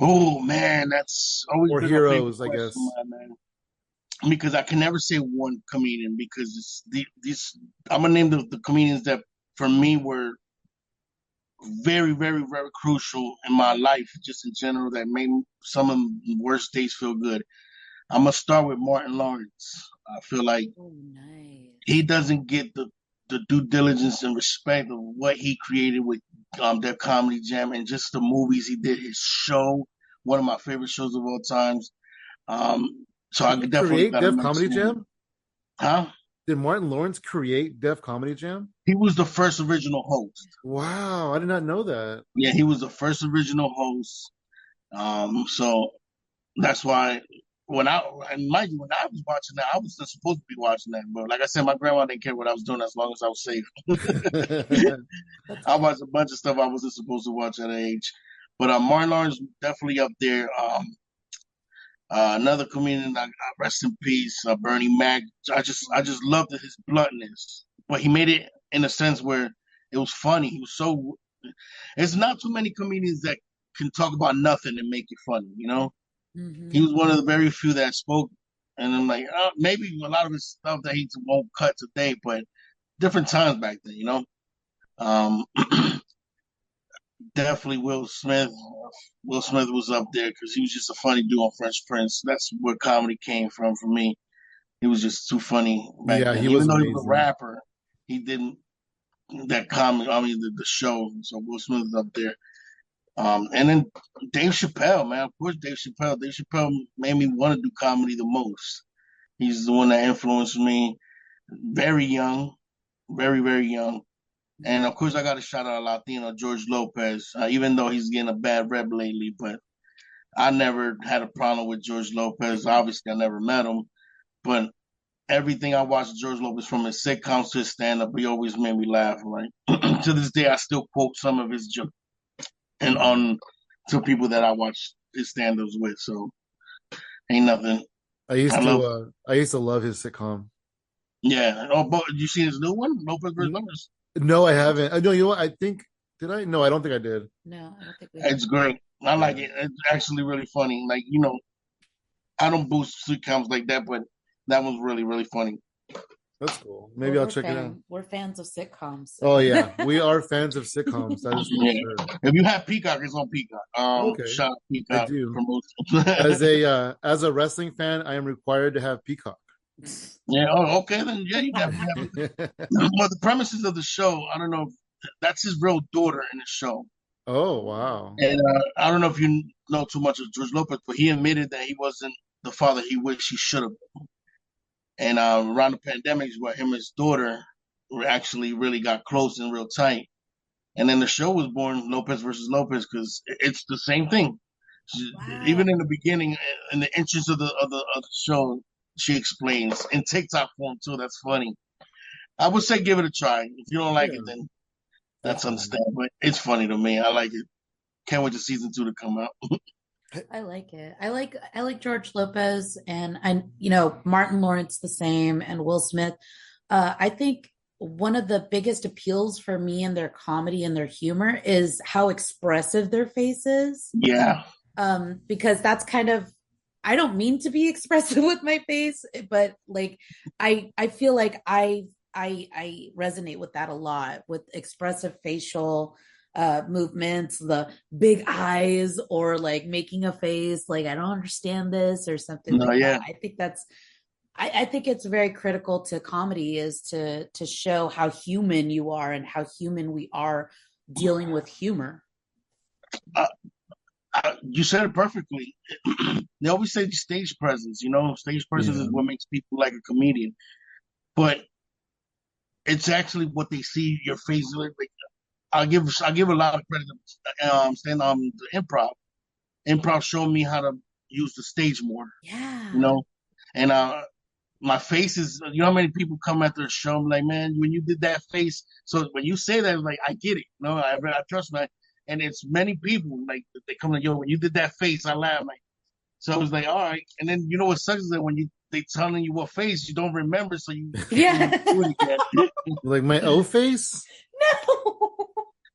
A: Oh man, that's always
B: or
A: been a favorite
B: heroes? I
A: question
B: guess.
A: of mine, man. Because I can never say one comedian because these I'm gonna name the comedians that for me were very, very, very crucial in my life, just in general, that made some of the worst days feel good. I'm gonna start with Martin Lawrence. I feel like
C: Oh,
A: he
C: nice.
A: doesn't get the due diligence and respect of what he created with that comedy jam and just the movies he did. His show, one of my favorite shows of all times. So I
B: Did he
A: definitely
B: create
A: got to
B: Def Comedy
A: mention him.
B: Jam?
A: Huh?
B: Did Martin Lawrence create Def Comedy Jam?
A: He was the first original host.
B: Wow, I did not know that.
A: Yeah, he was the first original host. So that's why when I and mind you, when I was watching that, I was just supposed to be watching that. But like I said, my grandma didn't care what I was doing as long as I was safe.
C: That's
A: I
C: good.
A: watched a bunch of stuff I wasn't supposed to watch at that age. But Martin Lawrence definitely up there. Another comedian, rest in peace, Bernie Mac. I just loved his bluntness, but he made it in a sense where it was funny. He was so. It's not too many comedians that can talk about nothing and make it funny. You know, he
C: Hmm.
A: was one of the very few that spoke. And I'm like, maybe a lot of his stuff that he won't cut today, but different times back then, you know. Um, definitely Will Smith. Will Smith was up there because he was just a funny dude on Fresh Prince. That's where comedy came from for me. He was just too funny back
B: Yeah,
A: then.
B: he
A: Even
B: was
A: though he was a
B: amazing.
A: rapper, he didn't that comedy. I mean, the show. So Will Smith is up there. And then Dave Chappelle, man. Of course, Dave Chappelle. Dave Chappelle made me want to do comedy the most. He's the one that influenced me. Very young, very very young. And of course, I got to shout out Latino George Lopez, even though he's getting a bad rep lately. But I never had a problem with George Lopez. Obviously, I never met him, but everything I watched George Lopez from his sitcoms to his stand up, he always made me laugh. Right to this day, I still quote some of his jokes and
B: Mhm.
A: on to people that I watch his stand ups with. So ain't nothing. I love.
B: I used to love his sitcom.
A: Yeah. Oh, but you seen his new one, Lopez versus
B: N-
A: Lopez?
B: No, I haven't. I know you know what? I think did I? No, I don't think I did.
C: No, I don't think we have.
A: It's great. I like
B: Yeah,
A: it. It's actually really funny. Like I don't boost sitcoms like that, but that was really really funny.
B: that's cool.
C: Well,
B: Maybe I'll check it out.
C: we're fans of sitcoms,
B: Oh
C: so
B: yeah, we are fans of sitcoms. That is for
A: Yeah.
B: sure.
A: If you have Peacock, it's on Peacock.
B: Okay,
A: Shout out
B: I
A: Peacock
B: do.
A: promotion.
B: As a wrestling fan, I am required to have Peacock.
A: Yeah. Oh, okay. Then yeah, you definitely have. Well, the premises of the show, I don't know if that's his real daughter in the show.
B: Oh wow.
A: And I don't know if you know too much of George Lopez, but he admitted that he wasn't the father he wished he should have been. And around the pandemic is where him and his daughter were actually really got close and real tight. And then the show was born, Lopez versus Lopez, because it's the same thing.
C: wow.
A: Even in the beginning, in the entrance of the show, she explains in TikTok form too. That's funny. I would say give it a try. If you don't like it,
B: Yeah,
A: then that's
B: definitely.
A: understandable. But it's funny to me. I like it. Can't wait for season 2 to come out.
C: I like it. I like George Lopez and Martin Lawrence the same and Will Smith. I think one of the biggest appeals for me in their comedy and their humor is how expressive their face is.
A: Yeah.
C: Because that's kind of I don't mean to be expressive with my face, but like I feel like I resonate with that a lot with expressive facial movements, the big eyes, or like making a face like I don't understand this or something
A: No,
C: like
A: yeah.
C: that. I think it's very critical to comedy is to show how human you are and how human we are dealing with humor.
A: Uh, you said it perfectly. They always say stage presence. Stage presence is
B: Yeah.
A: what makes people like a comedian. But it's actually what they see your face. Like, I give a lot of credit to the improv. Improv showed me how to use the stage more. You
C: Yeah.
A: know, and my face is. You know how many people come at the show? I'm like, man, when you did that face. So when you say that, I'm like, I get it. I trust me. And it's many people like they come to when you did that face, I laugh. Like, so I was like, all right. And then you know what sucks is that when they telling you what face, you don't remember, so you can't even
C: Yeah.
A: do it again.
B: Like my O face?
C: No.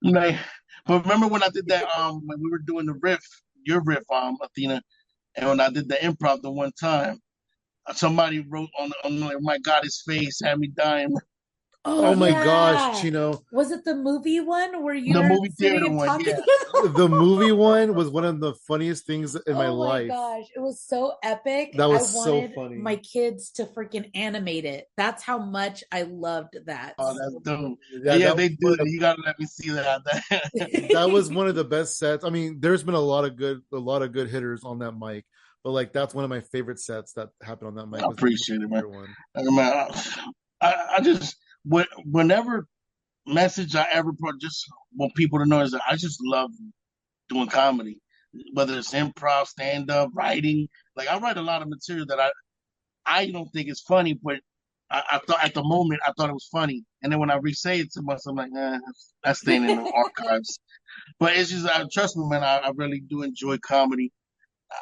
A: Like, but remember when I did that? When we were doing the riff, your riff, Athena, and when I did the improv the one time, somebody wrote on like, my God, his face had me dying.
C: Oh
B: Oh my gosh,
C: yeah.
B: Chino.
C: Was it the movie one where
A: The
C: you're
A: movie
C: sitting
A: theater
C: and
A: one,
C: talking?
A: yeah.
B: The movie one was one of the funniest things in my
C: Oh my
B: life.
C: gosh, it was so epic.
B: That
C: I
B: was so
C: wanted
B: funny.
C: my kids to freaking animate it. That's how much I loved that.
A: Oh, that's dope.
B: Yeah,
A: Yeah,
B: that was
A: they do. You gotta let me see that.
B: that was one of the best sets. I mean, there's been a lot of good hitters on that mic, but like that's one of my favorite sets that happened on that
A: I
B: mic was the movie
A: appreciate it, man.
B: theater one.
A: Man, I just whenever message I ever put, just want people to know is that I just love doing comedy, whether it's improv, stand up, writing. Like I write a lot of material that I don't think is funny, but I thought at the moment I thought it was funny, and then when I re-say it to myself, I'm like, that's staying in the archives. But it's just, trust me, man, I really do enjoy comedy.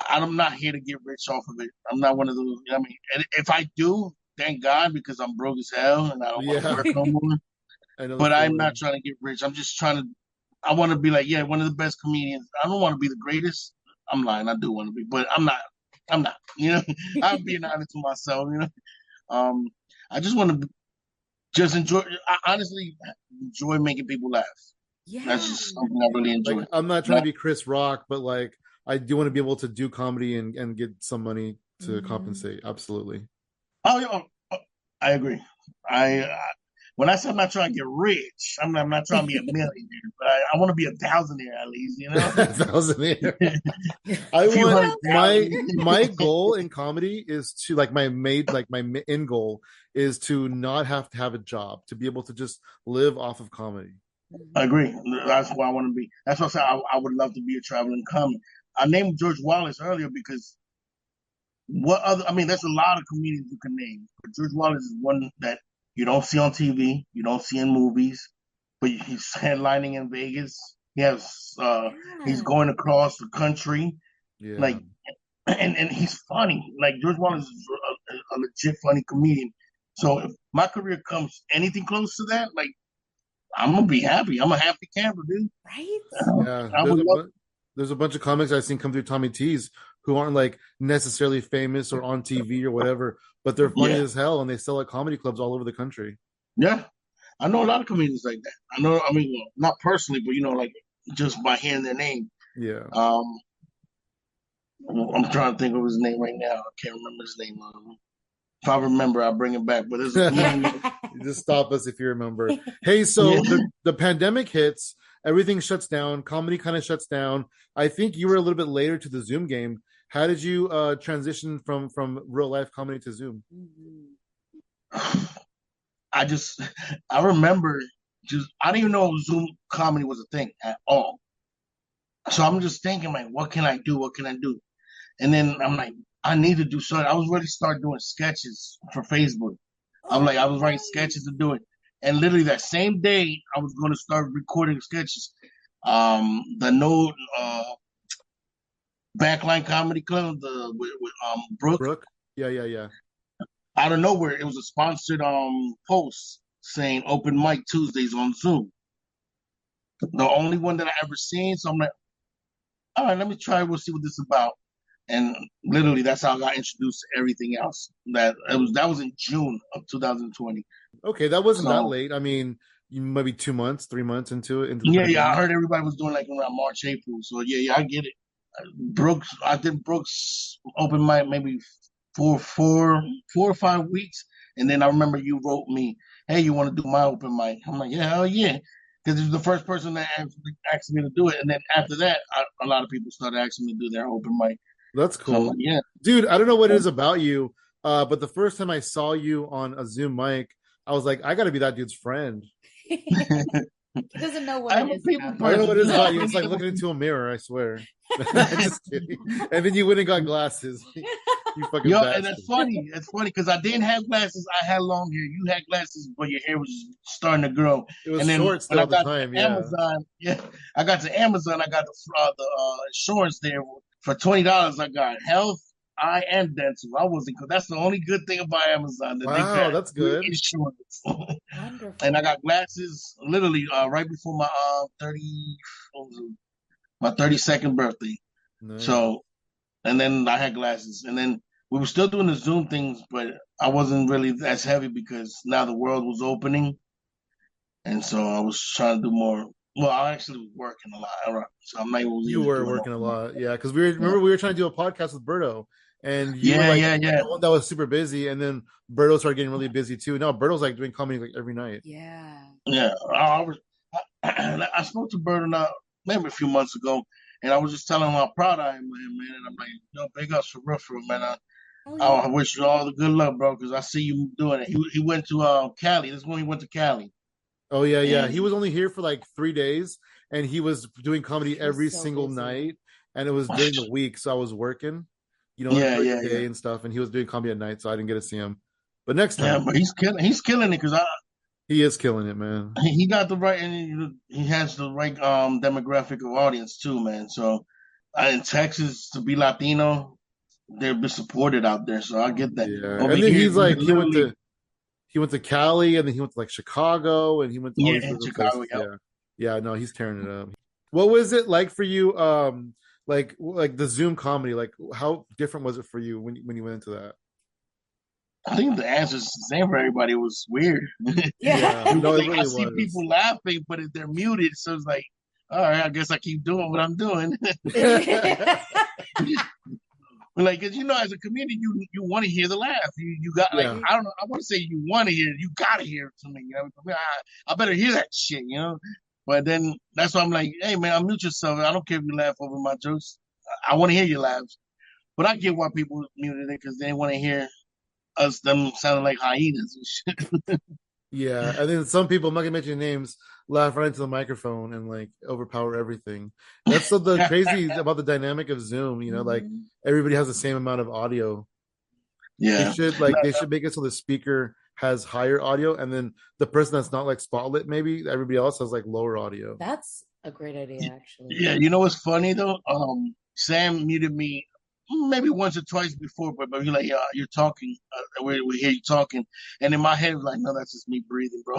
A: I'm not here to get rich off of it. I'm not one of those. I mean, and if I do, thank God because I'm broke as hell and I don't want to
B: Yeah,
A: work no more.
B: I know the
A: But I'm not
B: feeling.
A: trying to get rich. I'm just trying to. I want to be like, yeah, one of the best comedians. I don't want to be the greatest. I'm lying. I do want to be, but I'm not. I'm not. You know, I'm being honest with myself. You know, I just want to just enjoy. I honestly enjoy making people laugh. That's
C: Yeah.
A: just something I really enjoy.
B: Like, I'm not trying to be Chris Rock, but like I do want to be able to do comedy and get some money to compensate. Absolutely.
A: Oh, yeah, I agree. I when I say I'm not trying to get rich, I'm not trying to be a millionaire, but I want to be a thousandaire at least. You know,
B: Thousandaire. I
A: a few
B: want
A: hundred
B: my
A: thousand.
B: goal in comedy is to like my end goal is to not have to have a job, to be able to just live off of comedy.
A: I agree. That's why I want to be. That's what I said. I would love to be a traveling comic. I named George Wallace earlier because what other? I mean, there's a lot of comedians you can name, but George Wallace is one that you don't see on TV, you don't see in movies, but he's headlining in Vegas. He has, he's
C: Yeah.
A: going across the country,
B: Yeah.
A: like, and he's funny. Like George Wallace is a legit funny comedian. So if my career comes anything close to that, like I'm gonna be happy. I'm a happy camper, dude.
C: Right?
B: Yeah.
A: I would love.
B: There's a bunch of comics I've seen come through Tommy T's who aren't like necessarily famous or on TV or whatever, but they're funny
A: Yeah,
B: as hell and they sell at comedy clubs all over the country.
A: yeah. I know a lot of comedians like that. I know. I mean, well, not personally, but like just by hearing their name.
B: Yeah.
A: I'm trying to think of his name right now. I can't remember his name. If I remember, I'll bring it back. But there's a comedian.
B: Just stop us if you remember. Hey, so
A: Yeah.
B: the pandemic hits, everything shuts down, comedy kind of shuts down. I think you were a little bit later to the Zoom game. How did you transition from real life comedy to Zoom?
A: I just, I remember I didn't even know Zoom comedy was a thing at all. So I'm just thinking, like, what can I do? What can I do? And then I'm like, I need to do something. I was ready to start doing sketches for Facebook. I'm like, I was writing sketches to do it. And literally that same day, I was going to start recording sketches. The no Backline Comedy Club, with Brooke.
B: Brooke? Yeah.
A: Out of nowhere, it was a sponsored post saying open mic Tuesdays on Zoom. The only one that I ever seen. So I'm like, all right, let me try. We'll see what this is about. And literally, that's how I got introduced to everything else. That was in June of 2020.
B: Okay, that wasn't that
A: So
B: late. I mean, you maybe 2 months, 3 months into the
A: yeah, I
B: pandemic.
A: heard everybody was doing like around March, April. So yeah, I get it. I did Brooks open mic maybe four or 5 weeks, and then I remember you wrote me, "Hey, you want to do my open mic?" I'm like, "Yeah, hell yeah," because you're the first person that asked me to do it, and then after that, a lot of people started asking me to do their open mic.
B: That's
A: So I'm
B: cool.
A: like, "Yeah."
B: Dude, I don't know what it is about you, but the first time I saw you on a Zoom mic, I was like, I got to be that dude's friend.
C: He doesn't know what
A: I'm
C: it
A: a
C: is
A: people
C: about
B: I don't know
A: person.
B: what it is about you.
A: I
B: It's
A: need
B: like
A: to
B: looking into a mirror, I swear. Just kidding. And then you went and got glasses. You fucking
A: Yo, and
B: bastard.
A: it's funny. It's funny because I didn't have glasses. I had long hair. You had glasses, but your hair was starting to grow.
B: It was
A: And then
B: short
A: when
B: still
A: I
B: at the
A: got
B: time,
A: to
B: yeah.
A: Amazon, yeah, I got to Amazon. I got the insurance there for $20. I got health, eye, and dental. I wasn't because that's the only good thing about Amazon that they
B: Wow,
A: got
B: that's
A: free
B: good.
A: insurance. And I
C: Wonderful.
A: got glasses literally right before my 32nd birthday.
B: Nice.
A: So and then I had glasses, and then we were still doing the Zoom things, but I wasn't really as heavy because now the world was opening, and so I was trying to do more. Well, I actually was working a lot, so I'm not
B: You
A: even
B: were
A: doing
B: working a
A: open mic.
B: lot, yeah. Because remember we were trying to do a podcast with Berto, and you were
A: Yeah,
B: like
A: yeah, yeah,
B: the one that was super busy, and then Berto started getting really busy too. Now Berto's like doing comedy like every night.
C: Yeah.
A: yeah. I was. I spoke to Bird maybe a few months ago, and I was just telling him how proud I am of him, man. And I'm like, big ups for real, man.
C: Oh
A: I
C: yeah.
A: wish you all the good luck, bro, because I see you doing it. He went to Cali. This is when he went to Cali.
B: Oh yeah.
A: And
B: He was only here for like 3 days, and he was doing comedy
C: He was
B: every
C: so
B: single
C: busy.
B: night, and it was during the week, so I was working,
A: yeah,
B: during
A: yeah,
B: the
A: yeah.
B: day and stuff, and he was doing comedy at night, so I didn't get to see him. But next
A: Yeah,
B: time,
A: but he's killing it because
B: he is killing it, man.
A: he got the right and he has the right demographic of audience too, man. So in Texas to be Latino, they'll be supported out there. So I get that.
B: Yeah,
A: Over
B: and then
A: here,
B: he's
A: you
B: like
A: can literally
B: he went to Cali, and then he went to like Chicago, and he went to all
A: yeah
B: these
A: in
B: different
A: Chicago.
B: places.
A: Yep.
B: Yeah, no, he's tearing it up. What was it like for you? like the Zoom comedy, like how different was it for you when you went into that?
A: I think the answer is the same for everybody. It was weird.
B: Yeah, no, it
A: Like I
B: really
A: see
B: was.
A: people laughing, but if they're muted, so it's like, all right, I guess I keep doing what I'm doing. Like, cause as a comedian, you want to hear the laugh. You got like
B: Yeah,
A: I don't know. I want to say you want to hear it. You gotta hear it to me. I better hear that shit. But then that's why I'm like, hey man, unmute yourself. I don't care if you laugh over my jokes. I want to hear your laughs. But I get why people muted it because they want to hear them sounding like hyenas and shit.
B: yeah. And then some people, I'm not gonna mention names, laugh right into the microphone and like overpower everything. That's so the crazy about the dynamic of Zoom. Like
C: Mhm.
B: everybody has the same amount of audio. They
A: Yeah.
B: should like they should make it so the speaker has higher audio, and then the person that's not like spotlit, maybe everybody else has like lower audio.
C: That's a great idea, actually.
A: Yeah, you know what's funny though? Sam muted me maybe once or twice before, but you're like, yeah, you're talking. We hear you talking, and in my head, like, no, that's just me breathing, bro.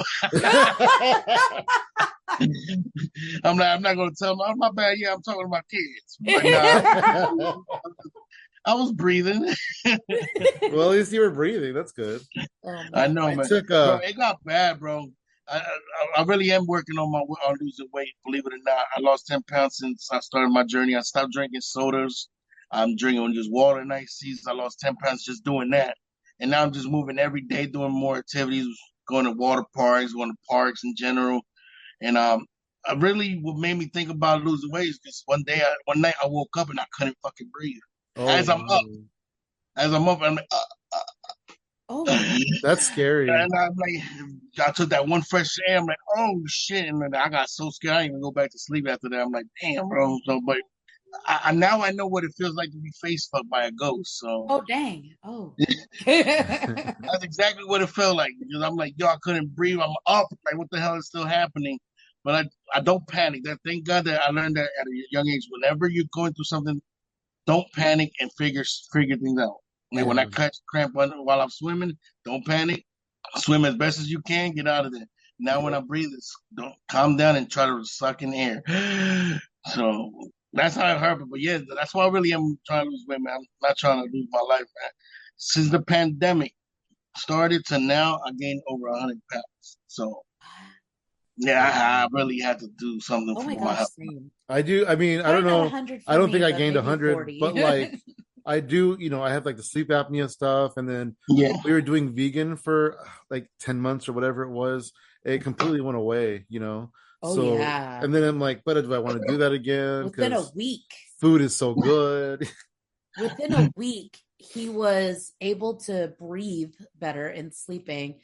A: I'm not gonna tell him, oh, my bad. Yeah, I'm talking to my kids. But nah, I was breathing.
B: Well, at least you were breathing. That's good.
C: Oh
A: I
C: man.
A: know,
B: I
A: man.
B: took
A: Bro, it got bad, bro. I really am working on losing weight. Believe it or not, I lost 10 pounds since I started my journey. I stopped drinking sodas. I'm drinking just water and ice teas. I lost 10 pounds just doing that, and now I'm just moving every day, doing more activities, going to water parks, going to parks in general. And I really what made me think about losing weight is because one night I woke up and I couldn't fucking breathe.
B: oh
A: As I'm up,
B: no.
A: as I'm up, I'm like,
C: Oh my
A: and
B: That's scary.
A: I'm like, I took that one fresh air. I'm like, oh shit! And then I got so scared, I didn't even go back to sleep after that. I'm like, damn, bro. So, but now I know what it feels like to be face fucked by a ghost. So
C: Oh dang. Oh.
A: that's exactly what it felt like. Because I'm like, yo, I couldn't breathe. I'm up. Like, what the hell is still happening? But I don't panic. That thank God that I learned that at a young age. Whenever you're going through something, don't panic and figure things out. Like when
C: Yeah.
A: I catch cramp while I'm swimming, don't panic. Swim as best as you can. Get out of there. Now when
B: Yep.
A: I breathe, don't calm down and try to suck in air. So that's how it hurt. But yeah, that's why I really am trying to lose weight, man. I'm not trying to lose my life, man. Since the pandemic started to now, I gained over 100 pounds. So yeah, I really had to do something
C: Oh my
A: for my
C: gosh,
A: health.
C: same.
B: I do. I mean, I
C: Probably
B: don't
C: not
B: know.
C: 100
B: I
C: for
B: don't think
C: me,
B: I
C: but
B: gained
C: maybe
B: 100,
C: 40.
B: but like I do. I have like the sleep apnea stuff, and then
A: Yeah,
B: we were doing vegan for like 10 months or whatever it was. It completely went away.
C: Oh
B: So,
C: yeah.
B: and then I'm like, but do I want to do that again?
C: Within a
B: Because
C: week.
B: food is so good.
C: Within a week, he was able to breathe better and sleeping.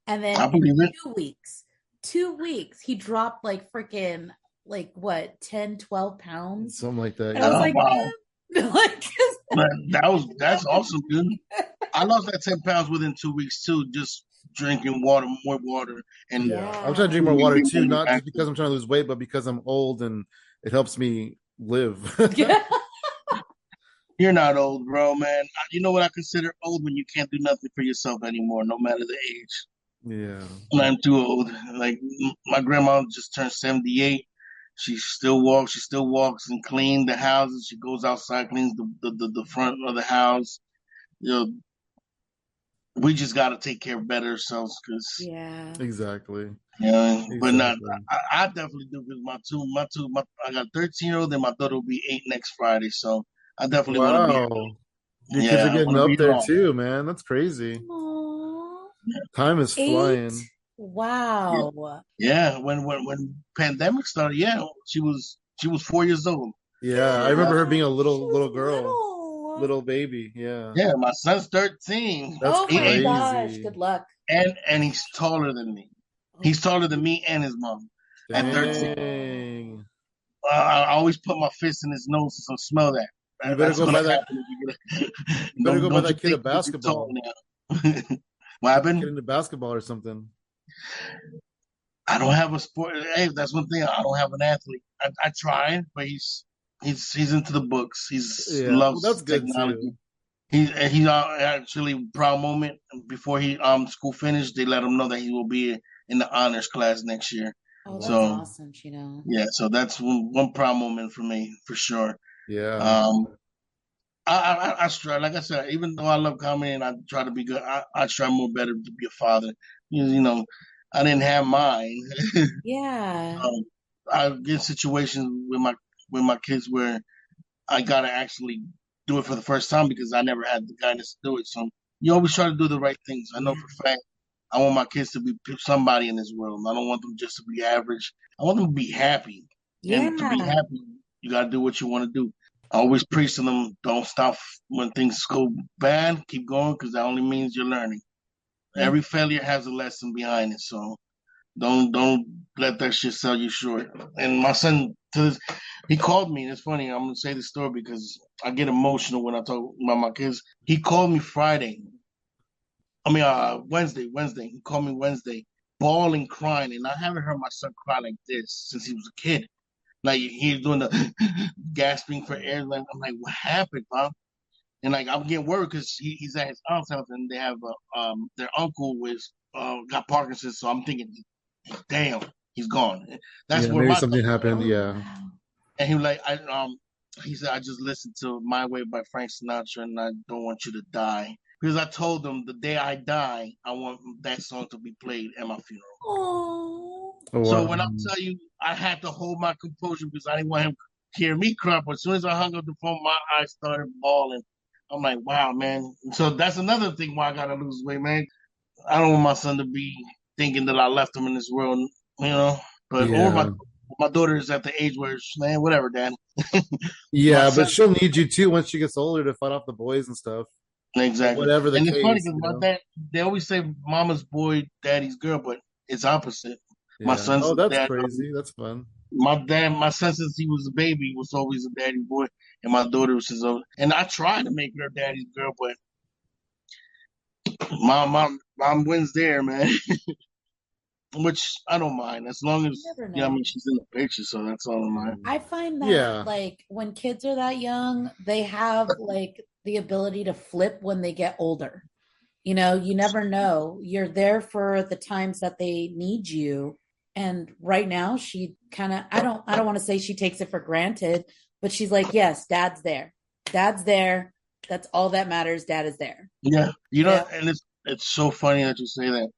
C: And then
A: I
C: in
A: believe it.
C: 2 weeks, 2 weeks, he dropped like freaking like what, 10, 12 pounds.
B: Something like that.
C: And I was
B: Yeah.
A: Oh
C: like,
A: wow,
C: like
A: that's awesome, dude. I lost that 10 pounds within 2 weeks too, just drinking water, more water, and
B: Yeah. I'm trying to drink
C: yeah.
B: more water
A: being
B: too,
A: more
B: not just
A: active.
B: because I'm trying to lose weight, but because I'm old and it helps me live.
C: Yeah.
A: You're not old, bro, man. You know what I consider old when you can't do nothing for yourself anymore, no matter the age.
B: Yeah.
A: I'm too old. Like my grandma just turned 78. She still walks. She still walks and cleans the houses. She goes outside, cleans the front of the house. You know, we just got to take care of better ourselves because
C: Yeah.
B: Exactly.
A: but not.
B: Exactly.
A: I definitely do because I got a 13-year-old and my daughter will be 8 next Friday. So I definitely want to be.
B: Wow. Your kids are
A: Yeah, I want
B: getting
A: to
B: up
A: be
B: there
A: around.
B: too, man. That's crazy.
C: Aww.
B: Time is
C: 8?
B: flying.
A: Yeah,
C: Wow.
A: yeah. When pandemic started, yeah, she was 4 years old.
B: Yeah, I remember her being a
C: Yeah, she
B: little
C: was
B: girl,
C: little.
B: little baby. Yeah.
A: Yeah, my son's 13.
B: That's
C: Oh my gosh.
B: crazy.
C: Good luck.
A: And he's taller than me.
C: Oh,
A: He's taller than me and his mom at 13.
B: Dang.
A: I always put my fist in his nose so smell that.
B: You better
A: That's
B: go
A: gonna
B: buy that.
A: happen if you get.
B: You better
A: don't
B: go buy
A: don't you
B: that kid a
A: think because you're tall
B: basketball.
A: now? What
B: Get that kid
A: happened?
B: into basketball or something.
A: I don't have a sport. Hey, that's one thing. I don't have an athlete. I tried, but he's into the books. He's
B: Yeah. Well, that's
A: loves
B: good
A: technology.
B: too.
A: He's actually proud moment before he school finished. They let him know that he will be in the honors class next year.
C: oh, that's
B: Wow.
A: So
C: awesome, Chino.
A: yeah, so that's one proud moment for me for sure.
B: Yeah.
A: Um, I try, like I said, even though I love comedy and I try to be good, I try more better to be a father. You know, I didn't have mine.
C: Yeah.
A: um, I get in situations with my kids where I gotta actually do it for the first time because I never had the guidance to do it. So you always try to do the right things. I know
C: Yeah.
A: for a fact I want my kids to be somebody in this world. I don't want them just to be average. I want them to be happy, and to be
C: Yeah.
A: happy, you gotta do what you want to do. I always preach to them: don't stop when things go bad. Keep going because that only means you're learning.
C: Yeah.
A: Every failure has a lesson behind it. So don't let that shit sell you short. And my son to this, he called me. And it's funny. I'm gonna say the story because I get emotional when I talk about my kids. He called me Friday. I mean, Wednesday. Wednesday. He called me Wednesday, bawling, crying, and I haven't heard my son cry like this since he was a kid. Like he's doing the gasping for air. Like I'm like, what happened, huh? And like I'm getting worried because he's at his aunt's house and they have their uncle was got Parkinson's. So I'm thinking, damn, he's gone. That's
B: Yeah.
A: where
B: Maybe
A: my thought.
B: something happened.
C: Oh,
B: Yeah.
C: wow.
A: And he was like, he said, I just listened to My Way by Frank Sinatra, and I don't want you to die because I told him the day I die, I want that song to be played at my funeral.
C: Oh.
B: Oh,
A: So
B: wow.
A: when I tell you, I had to hold my composure because I didn't want him to hear me cry. But as soon as I hung up the phone, my eyes started bawling. I'm like, wow, man. So that's another thing why I gotta lose weight, man. I don't want my son to be thinking that I left him in this world, you know. But or
B: Yeah.
A: my daughter is at the age where, man, whatever, dad. My
B: Yeah, but
A: son,
B: she'll need you too once she gets older to fight off the boys and stuff.
A: exactly.
B: Whatever the
A: And it's funny
B: case,
A: because
B: you
A: my
B: know.
A: dad, they always say mama's boy, daddy's girl, but it's opposite. My
B: Yeah.
A: son's
B: Oh, that's
A: dad.
B: crazy. That's fun.
A: My son since he was a baby was always a daddy boy, and my daughter was his own. And I tried to make her daddy's girl, but mom wins there, man. Which I don't mind as long
C: You
A: as
C: never
A: I
C: know.
A: mean she's in the picture, so that's all I mind.
C: I find that
B: Yeah.
C: like when kids are that young, they have like the ability to flip when they get older. You know, you never know. You're there for the times that they need you. And right now she kind of I don't want to say she takes it for granted, but she's like, "Yes, dad's there. Dad's there. That's all that matters. Dad is there."
A: Yeah,
C: You know?
A: and it's so funny that you say that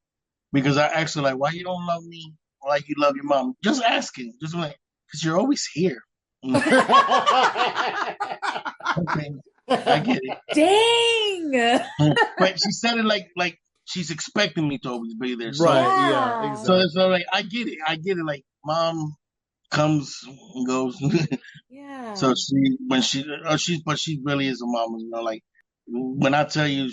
A: because I asked her like, why you don't love me like you love your mom? Just asking, just like because you're always here. Mm, okay, I get it.
C: Dang.
A: But she said it like she's expecting me to always be there. So
B: Right. Yeah,
C: Yeah.
A: so
B: exactly.
A: like I get it. I get it. Like mom comes and goes.
C: Yeah.
A: So she really is a mama. You know, like when I tell you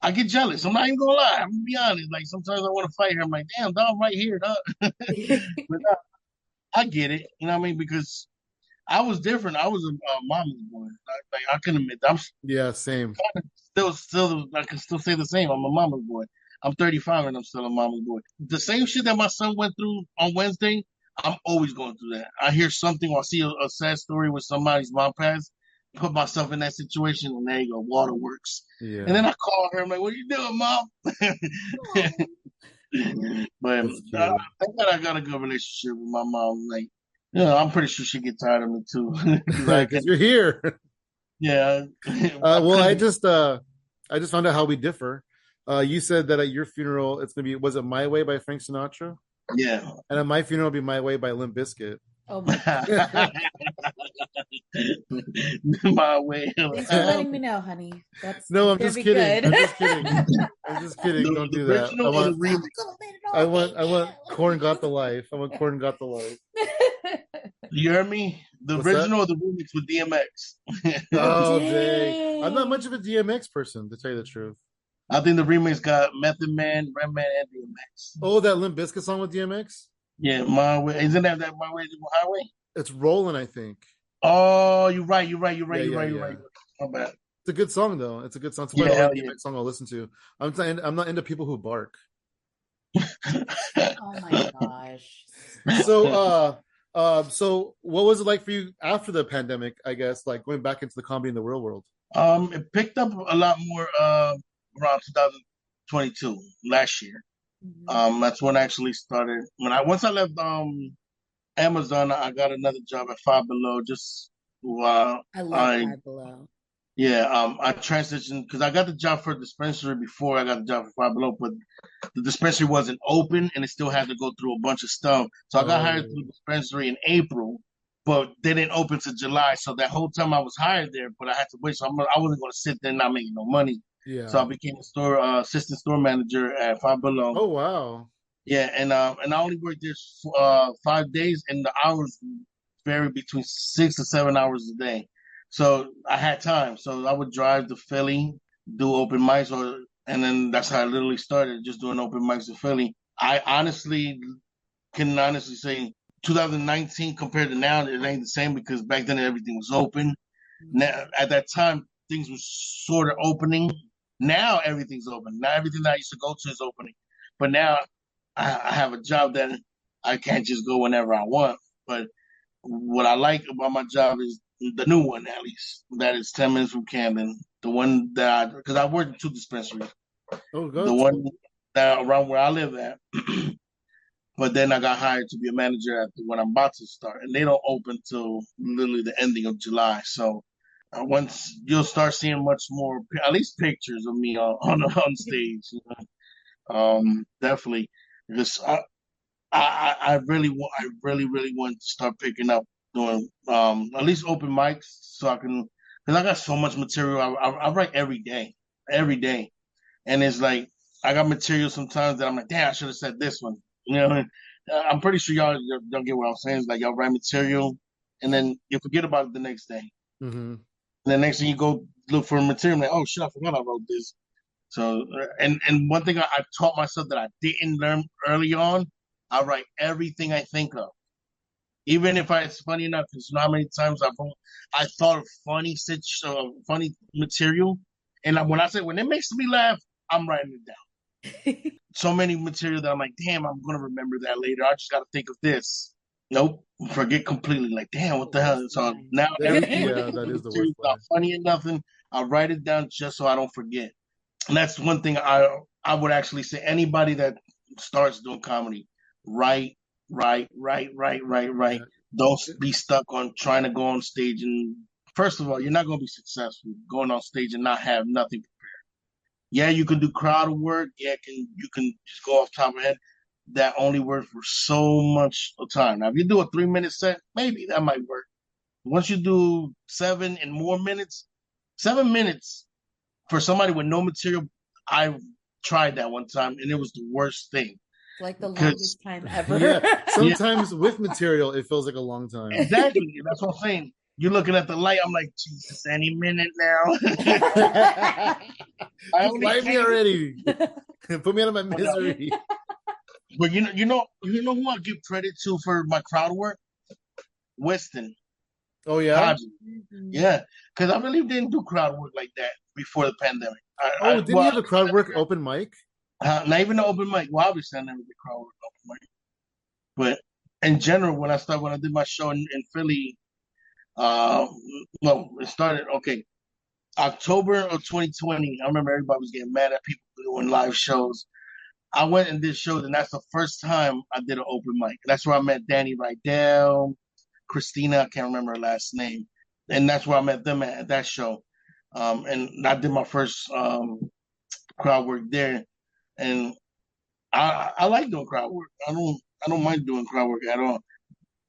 A: I get jealous. I'm not even gonna lie. I'm gonna be honest. Like sometimes I want to fight her. I'm like, damn, dog, I'm right here, dog. But I get it. You know what I mean? Because I was different. I was a mama's boy. Like I can admit, I'm
B: Yeah, same.
A: still I can still say the same. I'm a mama's boy. I'm 35 and I'm still a mama's boy. The same shit that my son went through on Wednesday, I'm always going through that. I hear something or I see a sad story with somebody's mom passed, put myself in that situation, and there you go, waterworks. And
B: Yeah,
A: then I call her. I'm like, "What are you doing, mom?"
C: Oh,
A: But
B: that's cute.
A: thank God I got a good relationship with my mom. Like, I'm pretty sure she get tired of me too, because I
B: Because
A: can.
B: you're here.
A: Yeah, I
B: Well,
A: couldn't.
B: I just found out how we differ. You said that at your funeral it's gonna be, was it My Way by Frank Sinatra?
A: Yeah.
B: And at my funeral it'll be My Way by Limp Bizkit.
C: oh my
A: My way
C: Thanks for
A: around.
C: letting me know, honey.
B: No,
C: That's
B: I'm
C: gonna
B: just
C: be
B: kidding.
C: good.
B: I'm just kidding. I'm just kidding. Don't
A: The
B: do that.
A: original or the remix?
B: I want Corn Got the Life. I want Corn Got the Life.
A: You heard me? The
B: What's that?
A: original or the remix with DMX?
B: Oh dang. I'm not much
C: Dang.
B: of a DMX person, to tell you the truth.
A: I think the remix got Method Man, Redman, and DMX.
B: Oh, that Limp Bizkit song with DMX?
A: Yeah, my way. Isn't that my way to the highway?
B: It's Rolling, I think.
A: Oh, you're right. You're right. You're right.
B: Yeah,
A: You're
B: yeah,
A: right. You're
B: yeah.
A: right. My bad.
B: It's a good song though. It's a good song. It's probably
A: Yeah,
B: the only
A: hell yeah.
B: DMX song I'll listen to. I'm not into people who bark.
C: Oh my gosh.
B: So so what was it like for you after the pandemic, I guess, like going back into the comedy in the real world?
A: It picked up a lot more around 2022 last year.
C: Mhm.
A: That's when I actually started. Once I left Amazon, I got another job at Five Below, just
C: I love
A: I
C: Five Below.
A: I transitioned because I got the job for a dispensary before I got the job for Five Below, but the dispensary wasn't open and it still had to go through a bunch of stuff. So I got hired
B: Oh,
A: through the dispensary in April, but they didn't open to July. So that whole time I was hired there, but I had to wait. So I wasn't going to sit there not making no money. So I
B: yeah.
A: became a store assistant store manager at Five Below.
B: Oh, wow.
A: Yeah, and I only worked there 5 days, and the hours vary between 6 to 7 hours a day. So I had time, so I would drive to Philly, do open mics, and then that's how I literally started, just doing open mics in Philly. I can honestly say 2019 compared to now, it ain't the same because back then everything was open. Now at that time, things were sort of opening. Now everything's open. Now everything that I used to go to is opening. But now I have a job that I can't just go whenever I want. But what I like about my job is the new one, at least. That is 10 minutes from Camden. The one because I work in two dispensaries.
B: Oh,
A: The
B: good.
A: one that around where I live at. But then I got hired to be a manager at when I'm about to start. And they don't open till literally the ending of July. So once you'll start seeing much more, at least pictures of me on stage. You know? Definitely. Because I really want, I really want to start picking up doing at least open mics so I can, because I got so much material. I write every day, and it's like I got material sometimes that I'm like, damn, I should have said this one. You know, I'm pretty sure y'all get what I'm saying. It's like y'all write material, and
C: Yeah.
A: then you forget about it the next day.
B: Mm-hmm.
A: And the next thing you go look for material, I'm like, oh shit, I forgot I wrote this. So, and one thing I taught myself that I didn't learn early on, I write everything I think of, even if it's funny enough. Because you know how many times I thought of funny material, and when I say when it makes me laugh, I'm writing it down. So many material that I'm like, damn, I'm gonna remember that later. I just gotta think of this. Nope, forget completely. Like, damn, what
C: The
A: the hell?
C: worst
A: So
C: line.
A: now everything
B: Yeah, that
A: the
B: is the worst
A: material's not
B: line.
A: funny or nothing. I write it down just so I don't forget. And that's one thing I would actually say anybody that starts doing comedy, write, write.
B: Yeah.
A: Don't be stuck on trying to go on stage and first of all, you're not going to be successful going on stage and not have nothing. Yeah, you can do crowd work. Yeah, you can just go off top of your head. That only works for so much of time. Now, if you do a 3 minute set, maybe that might work. Once you do 7 and more minutes, 7 minutes for somebody with no material, I tried that one time and it was the worst thing.
C: Like the
A: Because
C: longest time ever.
B: Yeah.
A: yeah,
B: Sometimes with material, it feels like a long time.
A: exactly. That's what I'm saying. You're looking at the light. I'm like, Jesus, any minute now. I
B: Just
A: only
B: light me
A: came,
B: already. Put me out of my
A: but, uh,
B: misery.
A: but you know who I give credit to for my crowd work? Weston
B: Oh, yeah?
A: Hodges.
C: Mhm.
A: Yeah, because I really didn't do crowd work like that before the pandemic.
B: Oh, didn't you have a crowd work open mic?
A: not even the open mic. Well, obviously I never did crowd work open mic, but in general, when I did my show in Philly, uh, no, it started okay. October of 2020, I remember everybody was getting mad at people doing live shows. I went and did shows, and that's the first time I did an open mic. That's where I met Danny Rydell, Christina, I can't remember her last name, and that's where I met them at that show. And I did my first crowd work there, and I like doing crowd work. I don't mind doing crowd work at all.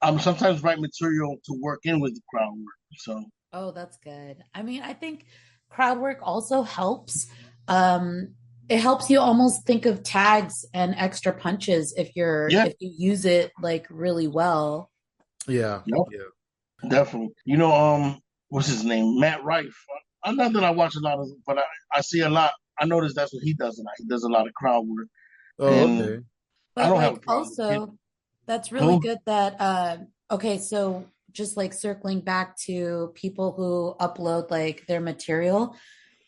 A: I'm sometimes write material to work in with the crowd work. So
C: Oh, that's good. I mean, I think crowd work also helps. Um, it helps you almost think of tags and extra punches
A: yeah,
C: if you use it like really well.
B: Yeah.
A: yeah,
B: Yeah.
A: definitely. What's his name? Matt Rife. Not that I watch a lot of, but I see a lot. I notice that's what he does a lot. He does a lot of crowd work,
B: Oh,
A: and
B: okay.
A: I
C: But
A: don't have a
C: like
A: problem with it.
C: also that's really
A: Who?
C: good that okay, so just like circling back to people who upload like their material,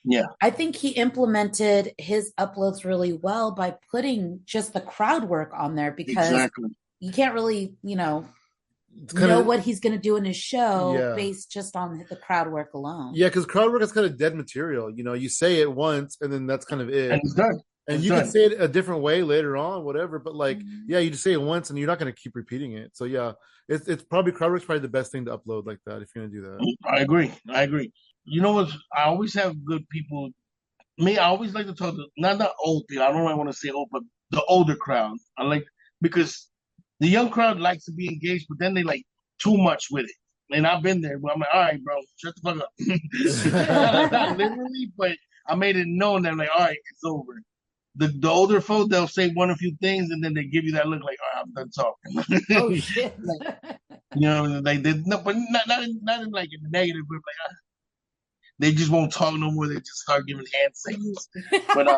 A: Yeah,
C: I think he implemented his uploads really well by putting just the crowd work on there because
A: exactly.
C: you can't really,
B: It's kind
C: know
B: of,
C: what he's going to do in his show
B: yeah.
C: based just on the crowd work alone.
B: Yeah, because crowd work is kind of dead material. You know, you say it once and then that's kind of
A: And
B: it.
A: it's done.
B: And
A: It's
B: you could
A: done.
B: say it a different way later on, whatever. But like, yeah, you just say it once, and you're not going to keep repeating it. So yeah, it's probably crowdwork's probably the best thing to upload like that if you're going to do that.
A: I agree. I agree. You know what? I always have good people. Me, I always like to talk to not old people. I don't really want to say old, but the older crowd. I like because the young crowd likes to be engaged, but then they like too much with it. And I've been there, but I'm like, all right, bro, shut the fuck up. Not literally, but I made it known that I'm like, all right, it's over. The older folk, they'll say one or few things, and then they give you that look like, all right, I'm done talking.
C: Oh shit.
A: Like, you know, like they no, but not in like a negative, but like they just won't talk no more. They just start giving hand signals. But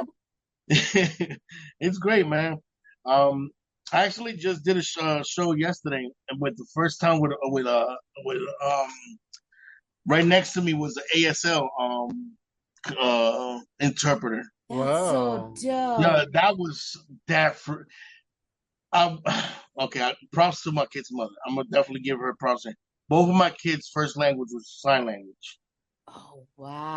A: it's great, man. I actually just did a show yesterday, and with the first time with right next to me was the ASL interpreter.
C: That's so
B: Wow.
A: Yeah,
C: dope.
A: that was that for. Um, okay, props to my kid's mother. I'm gonna definitely give her props. Both of my kids' first language was sign language.
C: Oh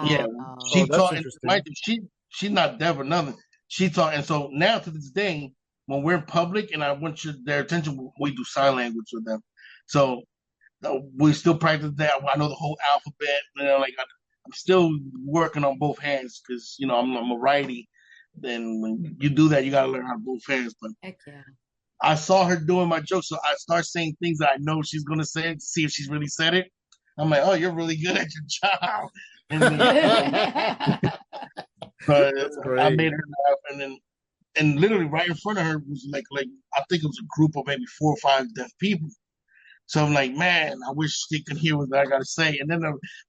A: Yeah,
C: wow.
B: Oh,
A: she
B: that's
A: taught, and
B: interesting.
A: mind you, she's not deaf or nothing. She taught, and so now to this day, when we're in public and I want their attention, we do sign language with them. So we still practice that. I know the whole alphabet. You know, like I'm still working on both hands because you know I'm a righty. Then when you do that, you gotta learn how to both hands. But
C: Heck yeah.
A: I saw her doing my joke, so I start saying things that I know she's gonna say to see if she's really said it. I'm like, oh, you're really good at your job. And then, but
B: That's
A: I
B: great.
A: made her laugh, and literally right in front of her was like I think it was a group of maybe 4 or 5 deaf people. So I'm like, man, I wish they could hear what I gotta say. And then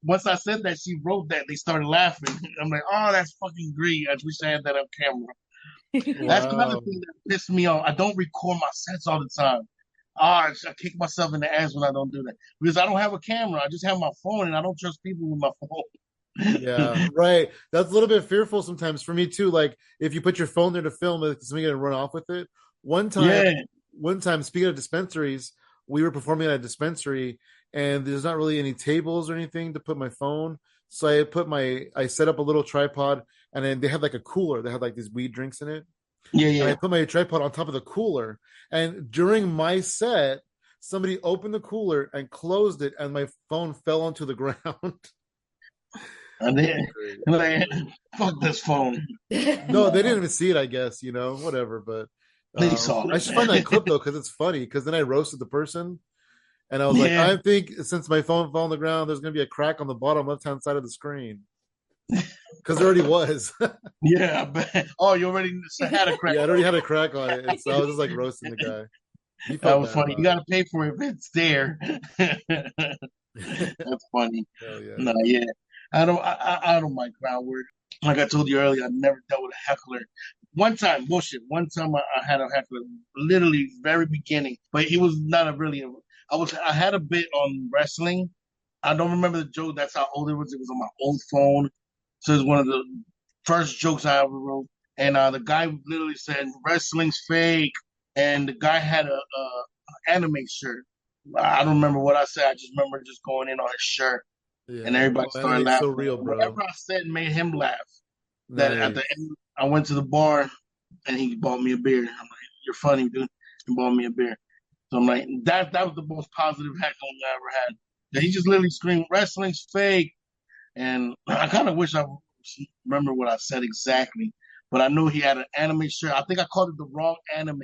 A: once I said that, she wrote that. They started laughing. I'm like, oh, that's fucking great. I wish I had that on camera. That's another
B: Wow.
A: thing that pissed me off. I don't record my sets all the time. Ah, I kick myself in the ass when I don't do that because I don't have a camera. I just have my phone, and I don't trust people with my
B: Yeah,
A: phone.
B: right. That's a little bit fearful sometimes for me too. Like if you put your phone there to film it, somebody's gonna run off with it. One time,
A: Yeah,
B: one time, speaking of dispensaries, we were performing at a dispensary, and there's not really any tables or anything to put my phone. So I set up a little tripod, and then they had like a cooler. They had like these weed drinks in it,
A: yeah,
B: and I
A: yeah.
B: put my tripod on top of the cooler. And during my set, somebody opened the cooler and closed it, and my phone fell onto the ground.
A: And
B: It was
A: then
B: great.
A: like, fuck this phone.
B: No, they didn't even see it, I guess, whatever. But
A: They saw
B: I should find that
A: it.
B: clip though, because it's funny. Because then I roasted the person, and I was like,
A: Yeah,
B: I think since my phone fell on the ground, there's gonna be a crack on the bottom left-hand side of the screen. Because there already was.
A: yeah. I bet. Oh, you already had a crack.
B: Yeah, it already had a crack on it, and so I was just like roasting the guy. He
A: That
B: felt
A: was
B: bad
A: funny. You
B: about
A: got to pay for it if it's there.
B: it.
A: That's funny.
B: Hell yeah.
A: No, yeah. I don't mind crowd work. Like I told you earlier, I never dealt with a heckler. One time, bullshit. One time I had a heckler, literally very beginning, but he was not a really. I had a bit on wrestling. I don't remember the joke. That's how old it was. It was on my old phone. So it's one of the first jokes I ever wrote. And the guy literally said, "Wrestling's fake." And the guy had a anime shirt. I don't remember what I said. I just remember just going in on his shirt, and
B: Yeah.
A: everybody
B: Oh,
A: started
B: anime's so
A: laughing.
B: real,
A: Whatever
B: bro.
A: I said made him laugh. That at the
B: Nice.
A: end, I went to the bar and he bought me a beer. I'm like, "You're funny, dude." He bought me a beer. So I'm like, that was the most positive heckling I ever had. That he just literally screamed, "Wrestling's fake," and I kind of wish I remember what I said exactly. But I knew he had an anime shirt. I think I called it the wrong anime.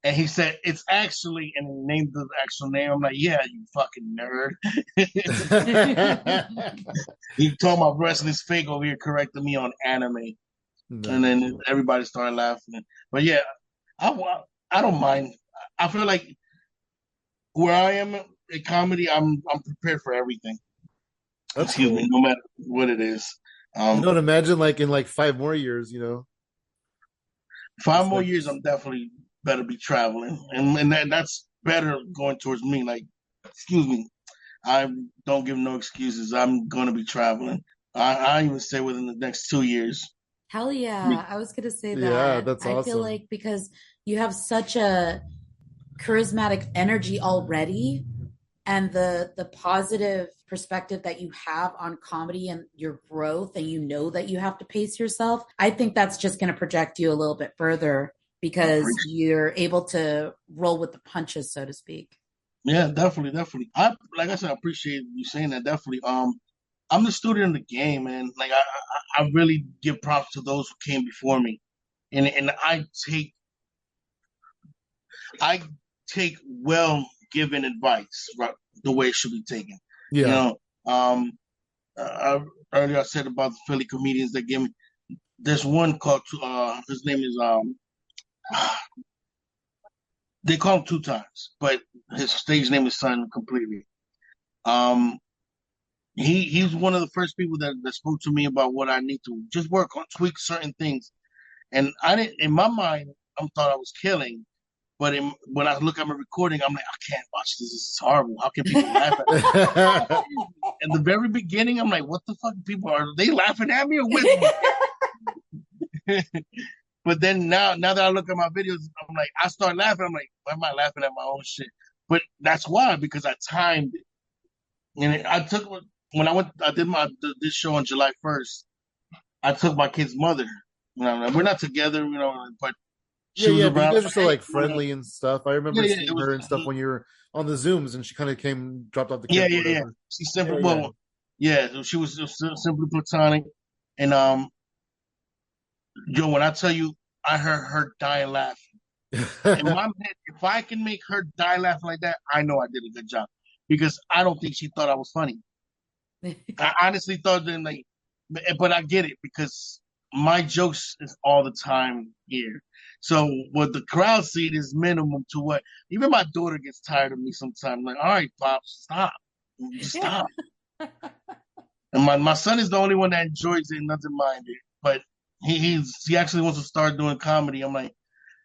A: And he said, it's actually, and he named the actual name. I'm like, yeah, you fucking nerd. He told my wrestling's fake over here, correcting me on anime. And
B: Nice.
A: then everybody started laughing. But yeah, I don't mind. I feel like where I am in comedy, I'm prepared for everything.
B: That's
A: Excuse me,
B: cool.
A: no matter what it is.
B: You
A: Um,
B: don't imagine like in like 5 more years.
A: 5 more years,
B: It's
A: I'm definitely better be traveling, and that's better going towards me. Like, excuse me, I don't give no excuses. I'm going to be traveling. I even say within the next 2 years.
C: Hell
A: Me-
C: yeah. I was gonna say
B: yeah,
C: that.
B: that's
C: I feel
B: awesome.
C: like because you have such a charismatic energy already, and the positive perspective that you have on comedy and your growth, and you know that you have to pace yourself, I think that's just going to project you a little bit further because you're able to roll with the punches, so to speak.
A: Yeah, definitely. Like I said, I appreciate you saying that. Definitely. I'm the student in the game, man. Like I really give props to those who came before me, and I take well given advice, right, the way it should be taken.
B: Yeah.
A: You know, earlier I said about the Philly comedians that give me. There's one called his name is they call him Two Times, but his stage name is Son completely. Um, he's one of the first people that spoke to me about what I need to just work on, tweak certain things. And I didn't, in my mind, I thought I was killing. But when I look at my recording, I'm like, I can't watch this. This is horrible. How can people laugh at me? In the very beginning, I'm like, what the fuck? People are they laughing at me or with me? But then now that I look at my videos, I'm like, I start laughing. I'm like, why am I laughing at my own shit? But that's why, because I timed it. And I took when I did this show on July 1st. I took my kid's mother. You know, we're not together, you know, but she was
B: but
A: around.
B: you guys are still like friendly and stuff. I remember seeing
A: was,
B: her and stuff when you were on the Zooms, and she kind of dropped off the
A: Yeah.
B: whatever.
A: She's simple, so she was just simply platonic, and yo, when I tell you, I heard her die laughing. In my head, if I can make her die laughing like that, I know I did a good job, because I don't think she thought I was funny. I honestly thought that, like, but I get it because my jokes is all the time here. So what the crowd see is minimum to what even my daughter gets tired of me sometimes. Like, all right, Pops, stop. Just stop. And my son is the only one that enjoys it and doesn't mind it. But he actually wants to start doing comedy. I'm like,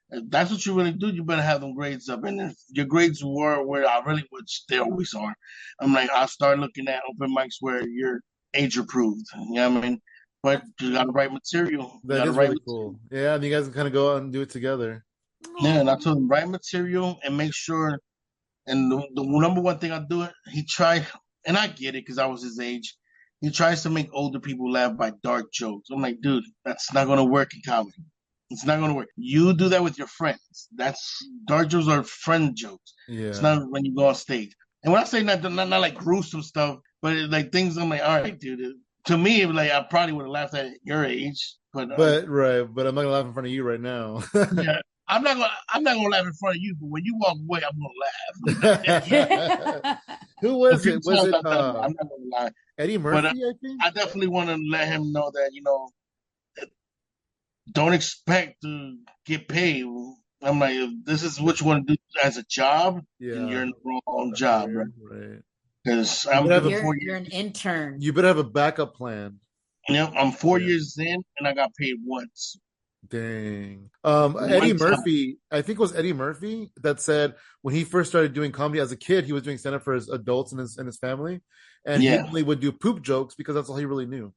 A: if that's what you really do, you better have them grades up. And if your grades were where I really, which they always are, I'm like, I'll start looking at open mics where you're age approved. You know what I mean? But you got to write material.
B: That is really cool. Yeah, and you guys can kind of go out and do it together.
A: Yeah, and I told him, write material and make sure. And the number one thing I do, he tried, and I get it because I was his age. He tries to make older people laugh by dark jokes. I'm like, dude, that's not going to work in comedy. It's not going to work. You do that with your friends. That's dark jokes are friend jokes.
B: Yeah.
A: It's not when you go on stage. And when I say not like gruesome stuff, but like things, I'm like, all right, dude. To me, like I probably would have laughed at your age, but
B: right. But I'm not gonna laugh in front of you right now.
A: Yeah, I'm not gonna laugh in front of you. But when you walk away, I'm gonna laugh.
B: Who was it? Was it?
A: I'm not gonna lie.
B: Eddie Murphy,
A: but,
B: I think.
A: I definitely want to let him know that don't expect to get paid. I'm like, if this is what you want to do as a job, then you're in the wrong job,
B: right?
A: Because
C: you're an intern.
B: You better have a backup plan.
A: I'm 4 years in, and I got paid once.
B: Dang. Eddie Murphy, I think it was Eddie Murphy that said when he first started doing comedy as a kid, he was doing stand-up for his adults and his family, and he only would do poop jokes because that's all he really knew.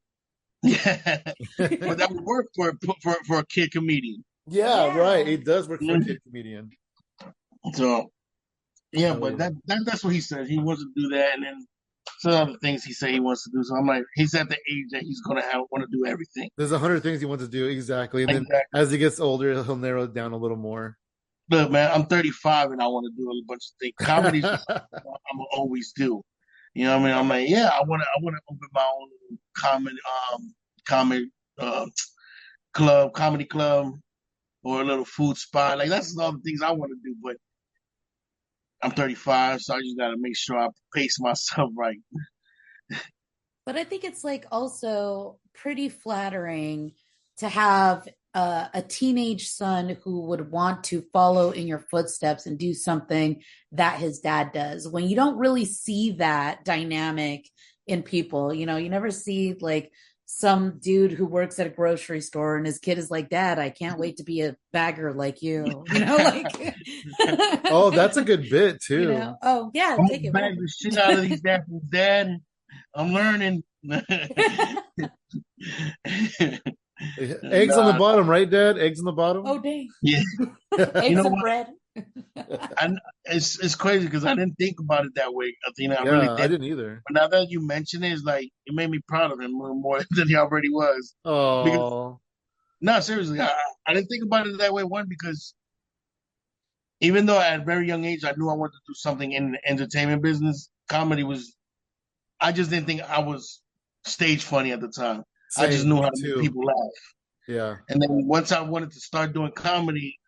A: Yeah, but that would work for a kid comedian.
B: Yeah, right. It does work for a kid comedian.
A: So, yeah, but that's what he said. He wants to do that, and then some other things he said he wants to do. So I'm like, he's at the age that he's gonna want to do everything.
B: There's 100 things he wants to do, exactly. And then as he gets older, he'll narrow it down a little more.
A: Look, man, I'm 35 and I want to do a bunch of things. Comedy, I'm gonna always do. You know what I mean? I'm like, yeah, I want to open my own comedy club, or a little food spot. Like that's all the things I want to do. But I'm 35, so I just got to make sure I pace myself right.
C: But I think it's like also pretty flattering to have a teenage son who would want to follow in your footsteps and do something that his dad does. When you don't really see that dynamic in people, you never see like some dude who works at a grocery store and his kid is like, Dad, I can't wait to be a bagger like you. Like
B: oh, that's a good bit too.
C: Oh yeah,
A: I'm
C: take it.
A: Bag the shit out of these apples, Dad. I'm learning.
B: Eggs on the bottom, right, Dad? Eggs on the bottom.
C: Oh dang.
A: Yeah.
C: Eggs and bread.
A: And it's crazy because I didn't think about it that way. I think I really
B: Yeah, I
A: did.
B: didn't either.
A: But now that you mention it, it's like it made me proud of him more than he already was. Because
B: Oh,
A: no, seriously, I didn't think about it that way. One, because even though at a very young age I knew I wanted to do something in the entertainment business, comedy was. I just didn't think I was stage funny at the time. I just
B: same.
A: knew
B: Me
A: how to make
B: too.
A: people laugh.
B: Yeah.
A: And then once I wanted to start doing comedy,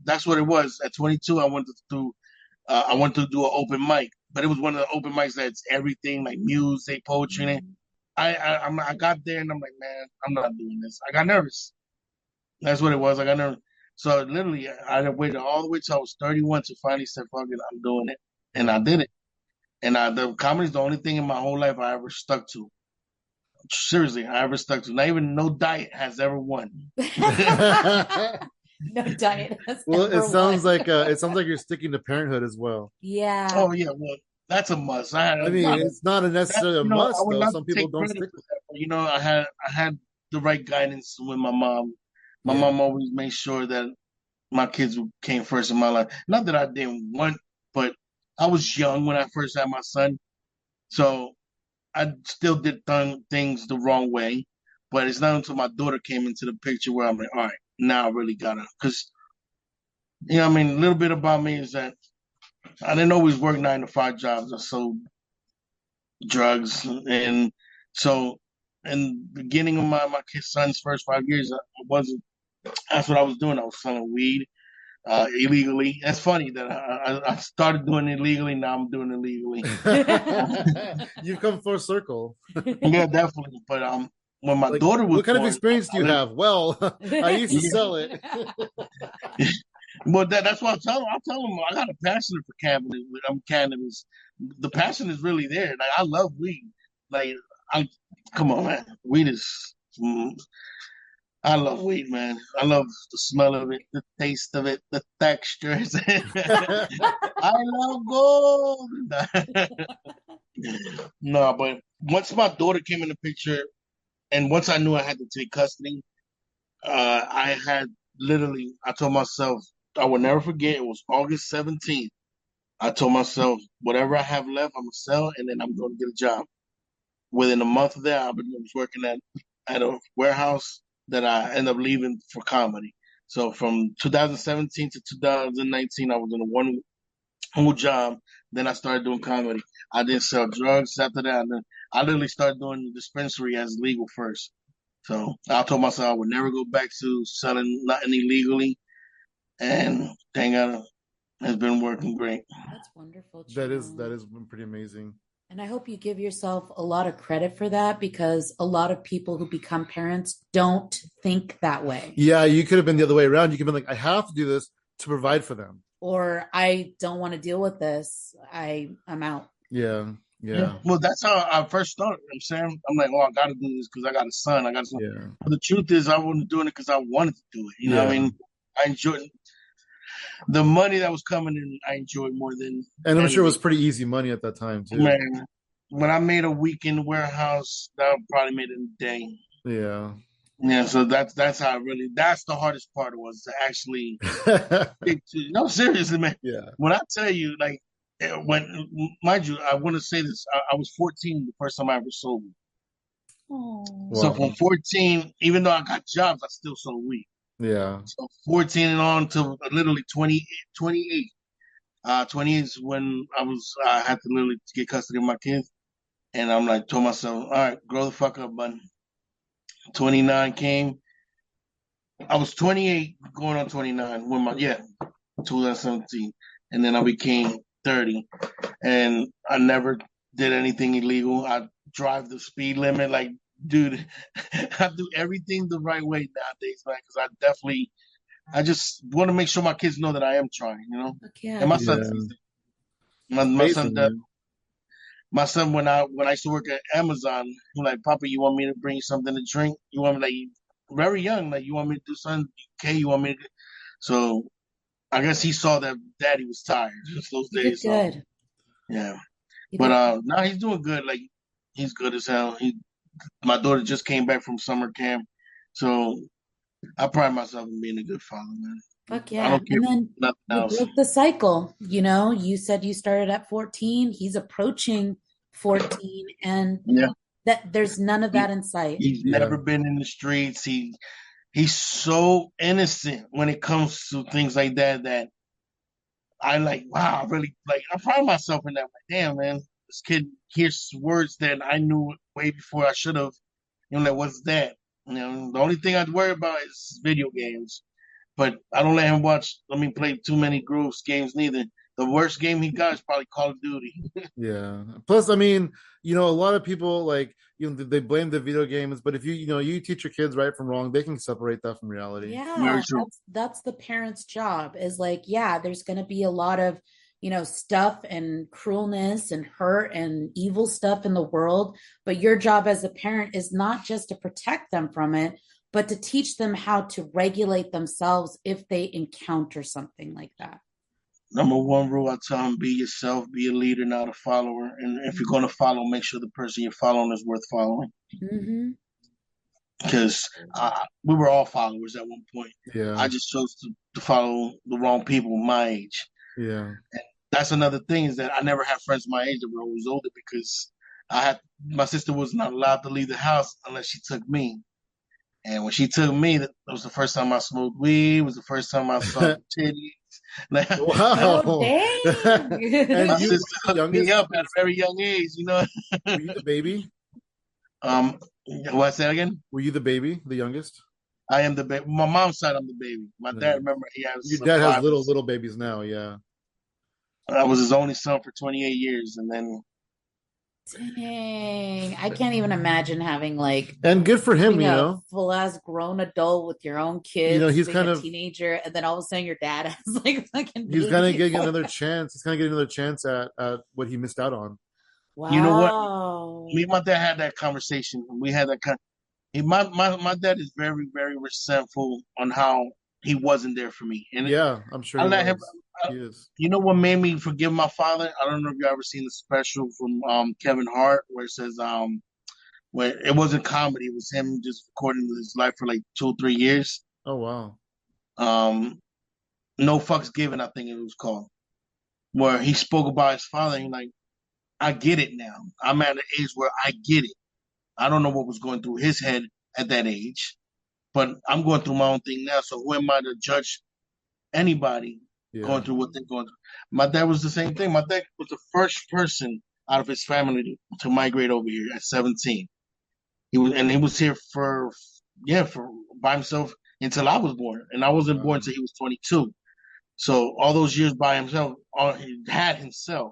A: that's what it was. At 22, I wanted to do an open mic, but it was one of the open mics that's everything like music, poetry. And I got there and I'm like, man, I'm not doing this. I got nervous. That's what it was. I got nervous. So literally, I waited all the way till I was 31 to finally say, fuck it, I'm doing it, and I
B: Yeah.
A: did it. And the comedy's the only thing in my whole life I ever stuck to. Seriously, I ever stuck to. Not even no diet has ever won.
C: No diet has
B: Well,
C: ever won.
B: it sounds like you're sticking to parenthood as well.
C: Yeah.
A: Oh yeah, well that's a must.
B: I mean, it's not necessarily a
A: I
B: must
A: would
B: though.
A: not
B: Some people
A: take
B: don't
A: credit
B: stick.
A: for that, but I had the right guidance with my mom. My
B: Yeah.
A: mom always made sure that my kids came first in my life. Not that I didn't want, but I was young when I first had my son, so I still did things the wrong way. But it's not until my daughter came into the picture where I'm like, all right, now I really gotta, because I mean, a little bit about me is that I didn't always work 9 to 5 jobs. I sold drugs, and so in the beginning of my kid's son's first 5 years, I wasn't. That's what I was doing. I was selling weed illegally. That's funny that I started doing it illegally. Now I'm doing it legally.
B: You've come full circle.
A: Yeah, definitely. But when my
B: Like,
A: daughter was
B: what kind of
A: born,
B: experience do you have? Well, I used to
A: yeah.
B: sell it.
A: Well, that's what I tell them. I tell them I got a passion for cannabis. I'm cannabis. The passion is really there. Like I love weed. Like I, come on, man. Weed is. I love weed, man. I love the smell of it, the taste of it, the textures. I love gold. No, but once my daughter came in the picture, and once I knew I had to take custody, I had literally. I told myself I would never forget. It was August 17th. I told myself whatever I have left, I'm gonna sell, and then I'm gonna get a job. Within a month of that, I was working at a warehouse that I ended up leaving for comedy. So from 2017 to 2019, I was in a one whole job. Then I started doing comedy. I didn't sell drugs after that. And then I literally started doing the dispensary as legal first. So I told myself I would never go back to selling nothing illegally. And thank God it's been working great.
C: That's wonderful,
B: That
C: Chinno.
B: is pretty amazing.
C: And I hope you give yourself a lot of credit for that because a lot of people who become parents don't think that way.
B: Yeah, you could have been the other way around. You could have been like, I have to do this to provide for them.
C: Or I don't want to deal with this. I'm out.
B: Yeah, yeah,
A: Well, that's how I first started. I'm saying, I'm like, oh, I got to do this because I got a son. I got a son.
B: yeah,
A: But the truth is, I wasn't doing it because I wanted to do it. You know what I
B: yeah.
A: mean? I enjoyed the money that was coming in. I enjoyed more than
B: And I'm sure it
A: anything.
B: was pretty easy money at that time too.
A: Man, when I made a week in the warehouse, that probably made it a day.
B: Yeah.
A: Yeah, so that's how I really. That's the hardest part was to actually stick to. No, seriously, man.
B: Yeah.
A: When I tell you, like, when mind you, I want to say this. I was 14 the first time I ever sold weed.
C: Oh.
A: So
B: Wow.
A: from 14, even though I got jobs, I still sold weed.
B: Yeah.
A: So 14 and on to literally 20, 28. 28 is when I had to literally get custody of my kids. And I'm like, told myself, all right, grow the fuck up, bud. 29 came. I was 28 going on 29 when 2017. And then I became 30. And I never did anything illegal. I drive the speed limit. Like, dude, I do everything the right way nowadays, man, because I just want to make sure my kids know that I am trying, you know?
C: Look, yeah.
A: And my son
B: Yeah.
A: sees it.
B: It's
A: My son
B: amazing,
A: does.
B: man.
A: My son, when I used to work at Amazon, he was like, Papa, you want me to bring you something to drink? You want me like very young, like you want me to do something? Okay, you want me to? So I guess he saw that Daddy was tired just those
C: You did
A: days. So
C: good.
A: yeah,
C: You
A: but
C: did.
A: now he's doing good. Like he's good as hell. My daughter just came back from summer camp, so I pride myself in being a good father, man.
C: Fuck
A: I
C: yeah.
A: don't care
C: And then
A: about nothing
C: you
A: else.
C: broke the cycle. You said you started at 14. He's approaching 14, and
A: Yeah.
C: that there's none of
A: He,
C: that in sight.
A: he's
B: Yeah.
A: never been in the streets. He's so innocent when it comes to things like that that I like, wow, I really like I pride myself in that. Like, damn, man, this kid hears words that I knew way before I should have. Like, what's that? The only thing I'd worry about is video games. But I don't let him play too many groups games neither. The worst game he got is probably Call of Duty.
B: Yeah. Plus, I mean, a lot of people like they blame the video games, but if you teach your kids right from wrong, they can separate that from reality.
A: Very
C: Yeah,
A: true.
C: that's the parent's job, is like, yeah, there's going to be a lot of, stuff and cruelness and hurt and evil stuff in the world, but your job as a parent is not just to protect them from it, but to teach them how to regulate themselves if they encounter something like that.
A: Number one rule I tell him: be yourself, be a leader, not a follower. And if you're going to follow, make sure the person you're following is worth following.
C: Mm-hmm.
A: Because we were all followers at one point.
B: Yeah.
A: I just chose to follow the wrong people my age.
B: Yeah.
A: And that's another thing, is that I never had friends my age that were always older, because my sister was not allowed to leave the house unless she took me. And when she took me, that was the first time I smoked weed. It was the first time I saw titties. Like,
C: Oh,
B: Wow.
C: dang.
B: And
A: my
B: you
A: sister
B: were the
A: hooked me
B: youngest?
A: up at a very young age.
B: Were you the baby?
A: um, what's that again?
B: Were you the baby, the youngest?
A: I am the baby. My mom's side, I'm the baby. My dad,
B: No.
A: remember, he has
B: Your dad has
A: five.
B: little babies now, yeah.
A: I was his only son for 28 years, and then
C: Dang. I can't even imagine having like
B: And good for him,
C: being a full ass grown adult with your own kids,
B: he's
C: being
B: kind
C: a
B: of
C: teenager, and then all of a sudden your dad has like fucking
B: he's kind of
C: babies.
B: getting another chance. He's kind of getting another chance at what he missed out on.
A: you know what? Me
C: Wow.
A: and my dad had that conversation. We had that my dad is very, very resentful on how he wasn't there for me, and
B: Yeah, I'm sure
A: I
B: he
A: let him.
B: was.
A: I,
B: He is.
A: you know what made me forgive my father? I don't know if you ever seen the special from Kevin Hart where it says where it wasn't comedy, it was him just recording his life for like 2 or 3 years.
B: Oh wow.
A: Um, No Fucks Given, I think it was called, where he spoke about his father. And like, I get it now. I'm at an age where I get it. I don't know what was going through his head at that age, but I'm going through my own thing now. So who am I to judge anybody going
B: Yeah.
A: through what they're going through? My dad was the same thing. My dad was the first person out of his family to migrate over here at 17. He was here for by himself until I was born, and I wasn't born
B: Wow.
A: until he was 22. So all those years by himself, all he had himself.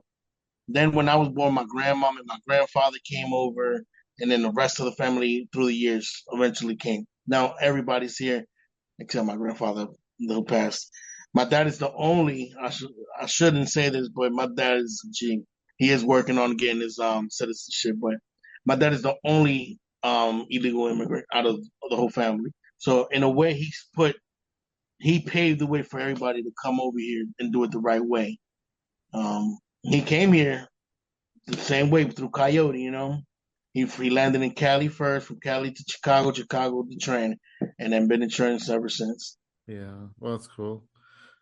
A: Then when I was born, my grandmom and my grandfather came over, and then the rest of the family through the years eventually came. Now everybody's here except my grandfather who passed. My dad is the only. I shouldn't say this, but my dad is a G. He is working on getting his citizenship, but my dad is the only illegal immigrant out of the whole family. So in a way, he paved the way for everybody to come over here and do it the right way. He came here the same way through Coyote. He landed in Cali first, from Cali to Chicago, Chicago to train, and then been in training ever since.
B: Yeah. Well, that's cool.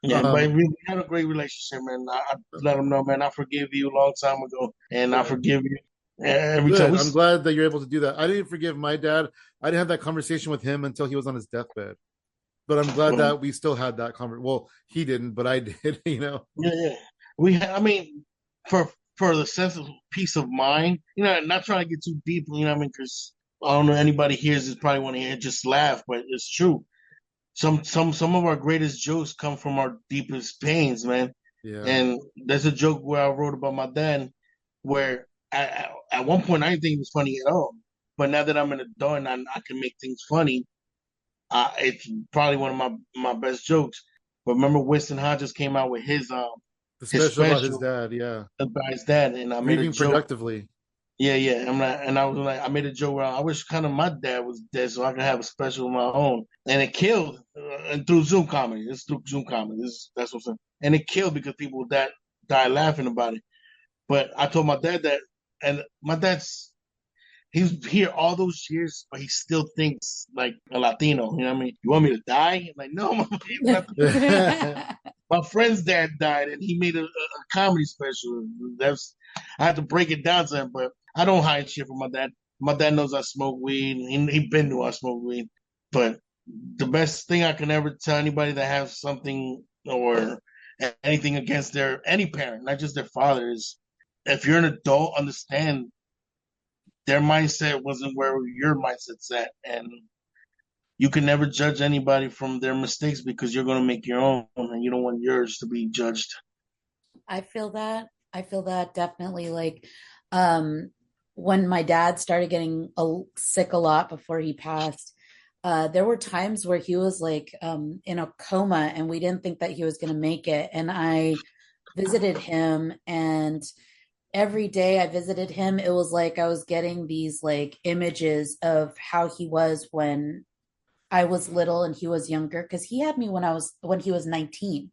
A: Yeah, but
B: Um,
A: we had a great relationship, man. I let him know, man, I forgive you a long time ago, and I
B: good.
A: forgive you every time
B: Good.
A: we.
B: I'm glad that you're able to do that. I didn't forgive my dad. I didn't have that conversation with him until he was on his deathbed. But I'm glad
A: Well,
B: that we still had that conversation. Well, he didn't, but I did.
A: yeah, yeah. I mean, for the sense of peace of mind, not trying to get too deep, I mean, because I don't know anybody hears this probably want to hear it, just laugh, but it's true. Some of our greatest jokes come from our deepest pains, man.
B: Yeah.
A: And there's a joke where I wrote about my dad, where at one point I didn't think it was funny at all, but now that I'm an adult and I can make things funny, it's probably one of my best jokes. But remember, Winston Hodges came out with
B: The
A: his
B: special about his
A: special
B: dad. Yeah.
A: about his dad, and I made a
B: Grieving
A: joke.
B: productively.
A: Yeah, yeah. I was like, I made a joke where I wish kind of my dad was dead so I could have a special of my own, and it killed. And through Zoom comedy, it's through Zoom comedy. That's what I'm saying, and it killed because people that died laughing about it. But I told my dad that, and my dad's He's here all those years, but he still thinks like a Latino. You know what I mean? You want me to die? I'm like, no, my friend's dad died, and he made a comedy special. That's I had to break it down to him, but I don't hide shit from my dad. My dad knows I smoke weed. He been knew I smoke weed. But the best thing I can ever tell anybody that has something or anything against any parent, not just their father, is if you're an adult, understand their mindset wasn't where your mindset's at, and you can never judge anybody from their mistakes because you're going to make your own, and you don't want yours to be judged.
C: I feel that. I feel that definitely. Like, um, when my dad started getting sick a lot before he passed, there were times where he was like in a coma, and we didn't think that he was going to make it. And I visited him, and every day I visited him, it was like I was getting these like images of how he was when I was little and he was younger, because he had me when he was 19.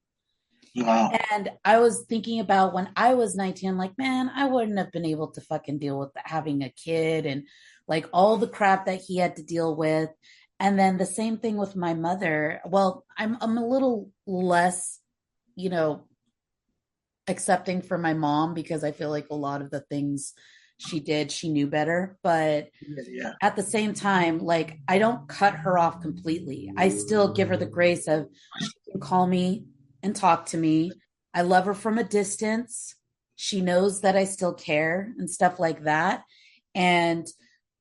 A: Wow.
C: And I was thinking about when I was 19, I'm like, man, I wouldn't have been able to fucking deal with having a kid and like all the crap that he had to deal with. And then the same thing with my mother. Well, I'm a little less, you know, accepting for my mom, because I feel like a lot of the things she did, she knew better. But
A: Yeah.
C: at the same time, like, I don't cut her off completely. I still give her the grace of she can call me and talk to me. I love her from a distance. She knows that I still care and stuff like that. And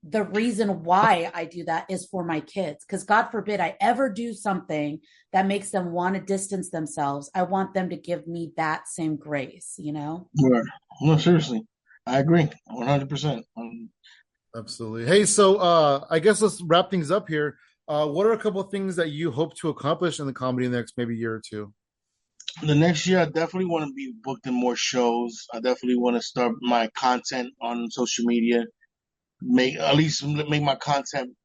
C: the reason why I do that is for my kids. Because God forbid I ever do something that makes them want to distance themselves. I want them to give me that same grace, you know?
A: Sure. No, seriously. I agree 100%.
B: Absolutely. Hey, so I guess let's wrap things up here. What are a couple of things that you hope to accomplish in the comedy in the next maybe year or two?
A: The next year, I definitely want to be booked in more shows. I definitely want to start my content on social media. Make my content.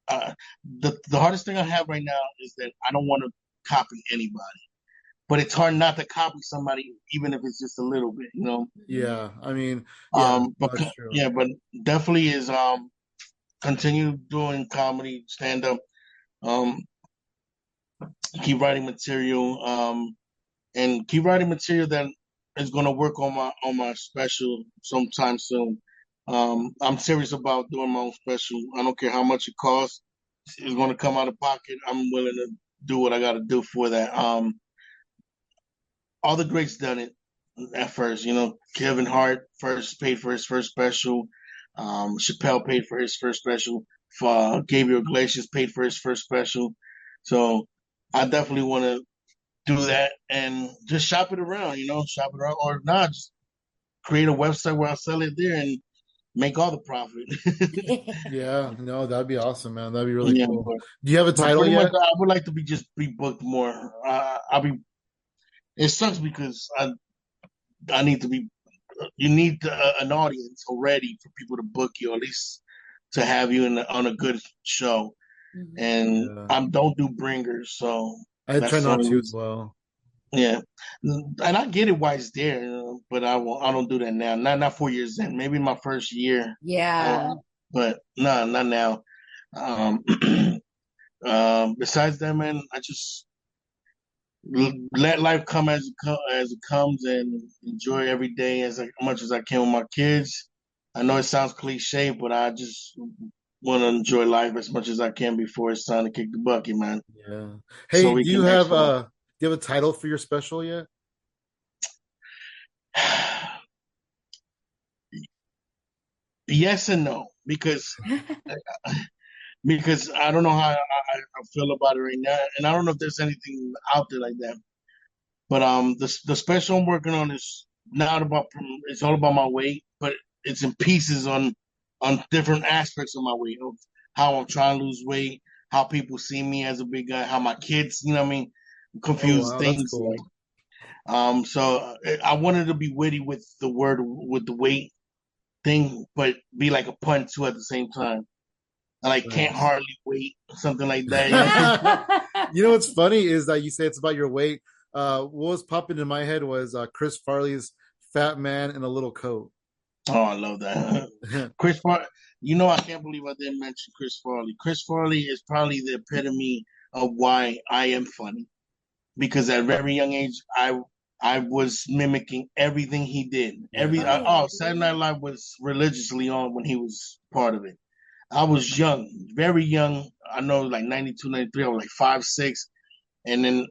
A: The hardest thing I have right now is that I don't want to copy anybody, but it's hard not to copy somebody, even if it's just a little bit, you know.
B: Yeah, I mean, yeah,
A: But
B: that's true.
A: yeah, but definitely is continue doing comedy, stand up, um, keep writing material, and keep writing material that is going to work on my special sometime soon. I'm serious about doing my own special. I don't care how much it costs. It's going to come out of pocket. I'm willing to do what I got to do for that. All the greats done it at first. You know, Kevin Hart first paid for his first special. Chappelle paid for his first special. Gabriel Iglesias paid for his first special. So I definitely want to do that and just shop it around. You know, shop it around, or not, just create a website where I sell it there and make all the profit.
B: Yeah, no, that'd be awesome, man. That'd be really
A: Yeah,
B: cool. Do you have a
A: but
B: title
A: pretty much
B: yet?
A: I would like to be booked more. I'll be. It sucks because I need to be. You need an audience already for people to book you, or at least to have you on a good show.
C: Mhm.
A: And
B: Yeah,
A: I don't do bringers, so
B: I try
A: that's the
B: not
A: only
B: to as
A: reason.
B: well.
A: Yeah, and I get it why it's there, but I won't. I don't do that now. Not 4 years in. Maybe my first year,
C: Yeah.
A: but no, not now. Um, besides that, man, I just let life come as it comes and enjoy every day much as I can with my kids. I know it sounds cliche, but I just want to enjoy life as much as I can before it's time to kick the bucket, man.
B: Yeah.
A: So
B: Hey,
A: we can exhale.
B: do you have a title for your special yet?
A: Yes and no, because I don't know how I feel about it right now, and I don't know if there's anything out there like that. But the special I'm working on is not about it's all about my weight, but it's in pieces on different aspects of my weight, of how I'm trying to lose weight, how people see me as a big guy, how my kids, you know what I mean,
B: Oh
A: confuse
B: wow, that's
A: things like.
B: cool.
A: So I wanted to be witty with the weight thing, but be like a pun too at the same time. I like can't
B: Nice.
A: hardly wait, something like that. You know?
B: You know what's funny is that you say it's about your weight. What was popping in my head was Chris Farley's "Fat Man in a Little Coat."
A: Oh, I love that. Chris Farley. You know, I can't believe I didn't mention Chris Farley. Chris Farley is probably the epitome of why I am funny. Because at a very young age, I was mimicking everything he did.
B: Yeah.
A: Saturday Night Live was religiously on when he was part of it. I was young, very young. I know, like 92, 93. I was like 5'6", and then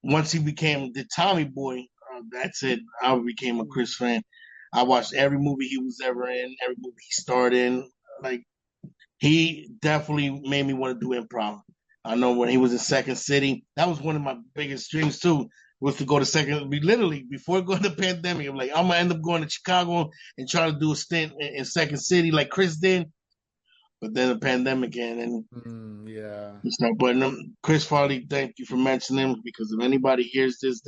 A: once he became the Tommy Boy, that's it. I became a Chris fan. I watched every movie he was ever in, every movie he starred in. Like, he definitely made me want to do improv. I know when he was in Second City, that was one of my biggest dreams too, was to go to Second. Literally before going to the pandemic, I'm like, I'm gonna end up going to Chicago and try to do a stint in Second City like Chris did. But then the pandemic and
B: Yeah.
A: stuff. But Chris Farley, thank you for mentioning him, because if anybody hears this,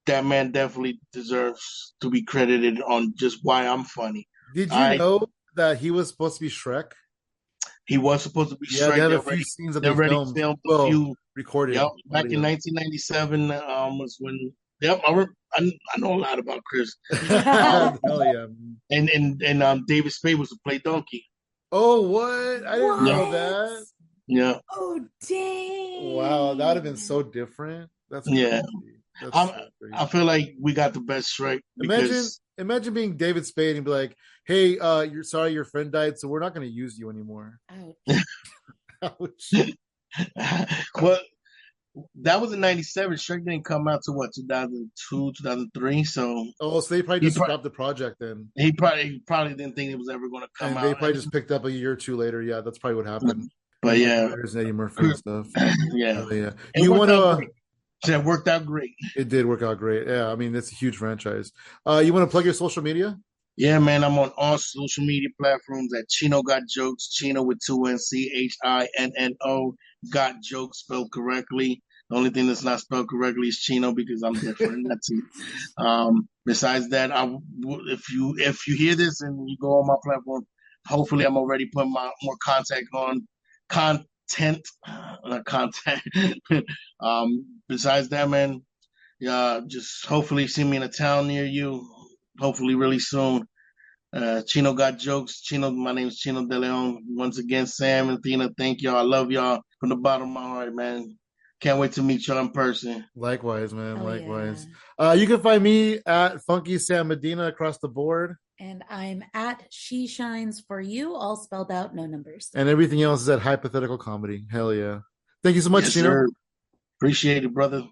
A: that man definitely deserves to be credited on just why I'm funny.
B: Did you
A: I
B: know that he was supposed to be Shrek?
A: He was supposed to be
B: Yeah, they
A: Shrek.
B: have a few scenes that
A: They
B: they
A: already
B: filmed.
A: filmed a
B: Well,
A: few.
B: recorded
A: Yep, back in
B: audio.
A: 1997 was when. Yep, I know a lot about Chris.
B: Hell yeah.
A: And David Spade was to play Donkey.
B: Oh, what? I didn't
A: Yeah,
B: know that.
A: yeah,
C: Oh, dang.
B: Wow, that would have been so different. That's
A: yeah.
B: crazy. That's
A: I'm,
B: so crazy.
A: I feel like we got the best Shrek because
B: Imagine being David Spade and be like, "Hey, you're sorry your friend died, so we're not going to use you anymore."
C: Ouch.
B: Ouch.
A: well, that was in '97. Shrek didn't come out to what, 2002, 2003. So
B: Oh, so they probably
A: he
B: just
A: pro-
B: scrapped the project then,
A: he probably didn't think it was ever going to come
B: and they
A: out.
B: probably just picked up a year or two later. Yeah, that's probably what happened.
A: But
B: Him, Mike
A: yeah,
B: Myers, and Eddie Murphy and stuff.
A: yeah,
B: Hell yeah.
A: it
B: You
A: worked
B: want
A: out
B: to?
A: great. It worked out great.
B: It did work out great. Yeah, I mean it's a huge franchise. You want to plug your social media?
A: Yeah, man, I'm on all social media platforms at Chinno Got Jokes, Chino with two N, Chinno, Got Jokes spelled correctly. The only thing that's not spelled correctly is Chino because I'm different. That's it. Besides that, if you hear this and you go on my platform, hopefully I'm already putting my more content, not contact. Besides that, man, yeah, just hopefully see me in a town near you. Hopefully, really soon. Chino Got Jokes. Chino, my name is Chino Deleon. Once again, Sam and Tina, thank y'all. I love y'all from the bottom of my heart, man. Can't wait to meet y'all in person.
B: Likewise, man.
C: Oh,
B: Likewise.
C: yeah.
B: You can find me at Funky Sam Medina across the board.
C: And I'm at She Shines For You, all spelled out, no numbers.
B: And everything else is at Hypothetical Comedy. Hell yeah. Thank you so much,
A: Yes,
B: Chino.
A: sir. Appreciate it, brother.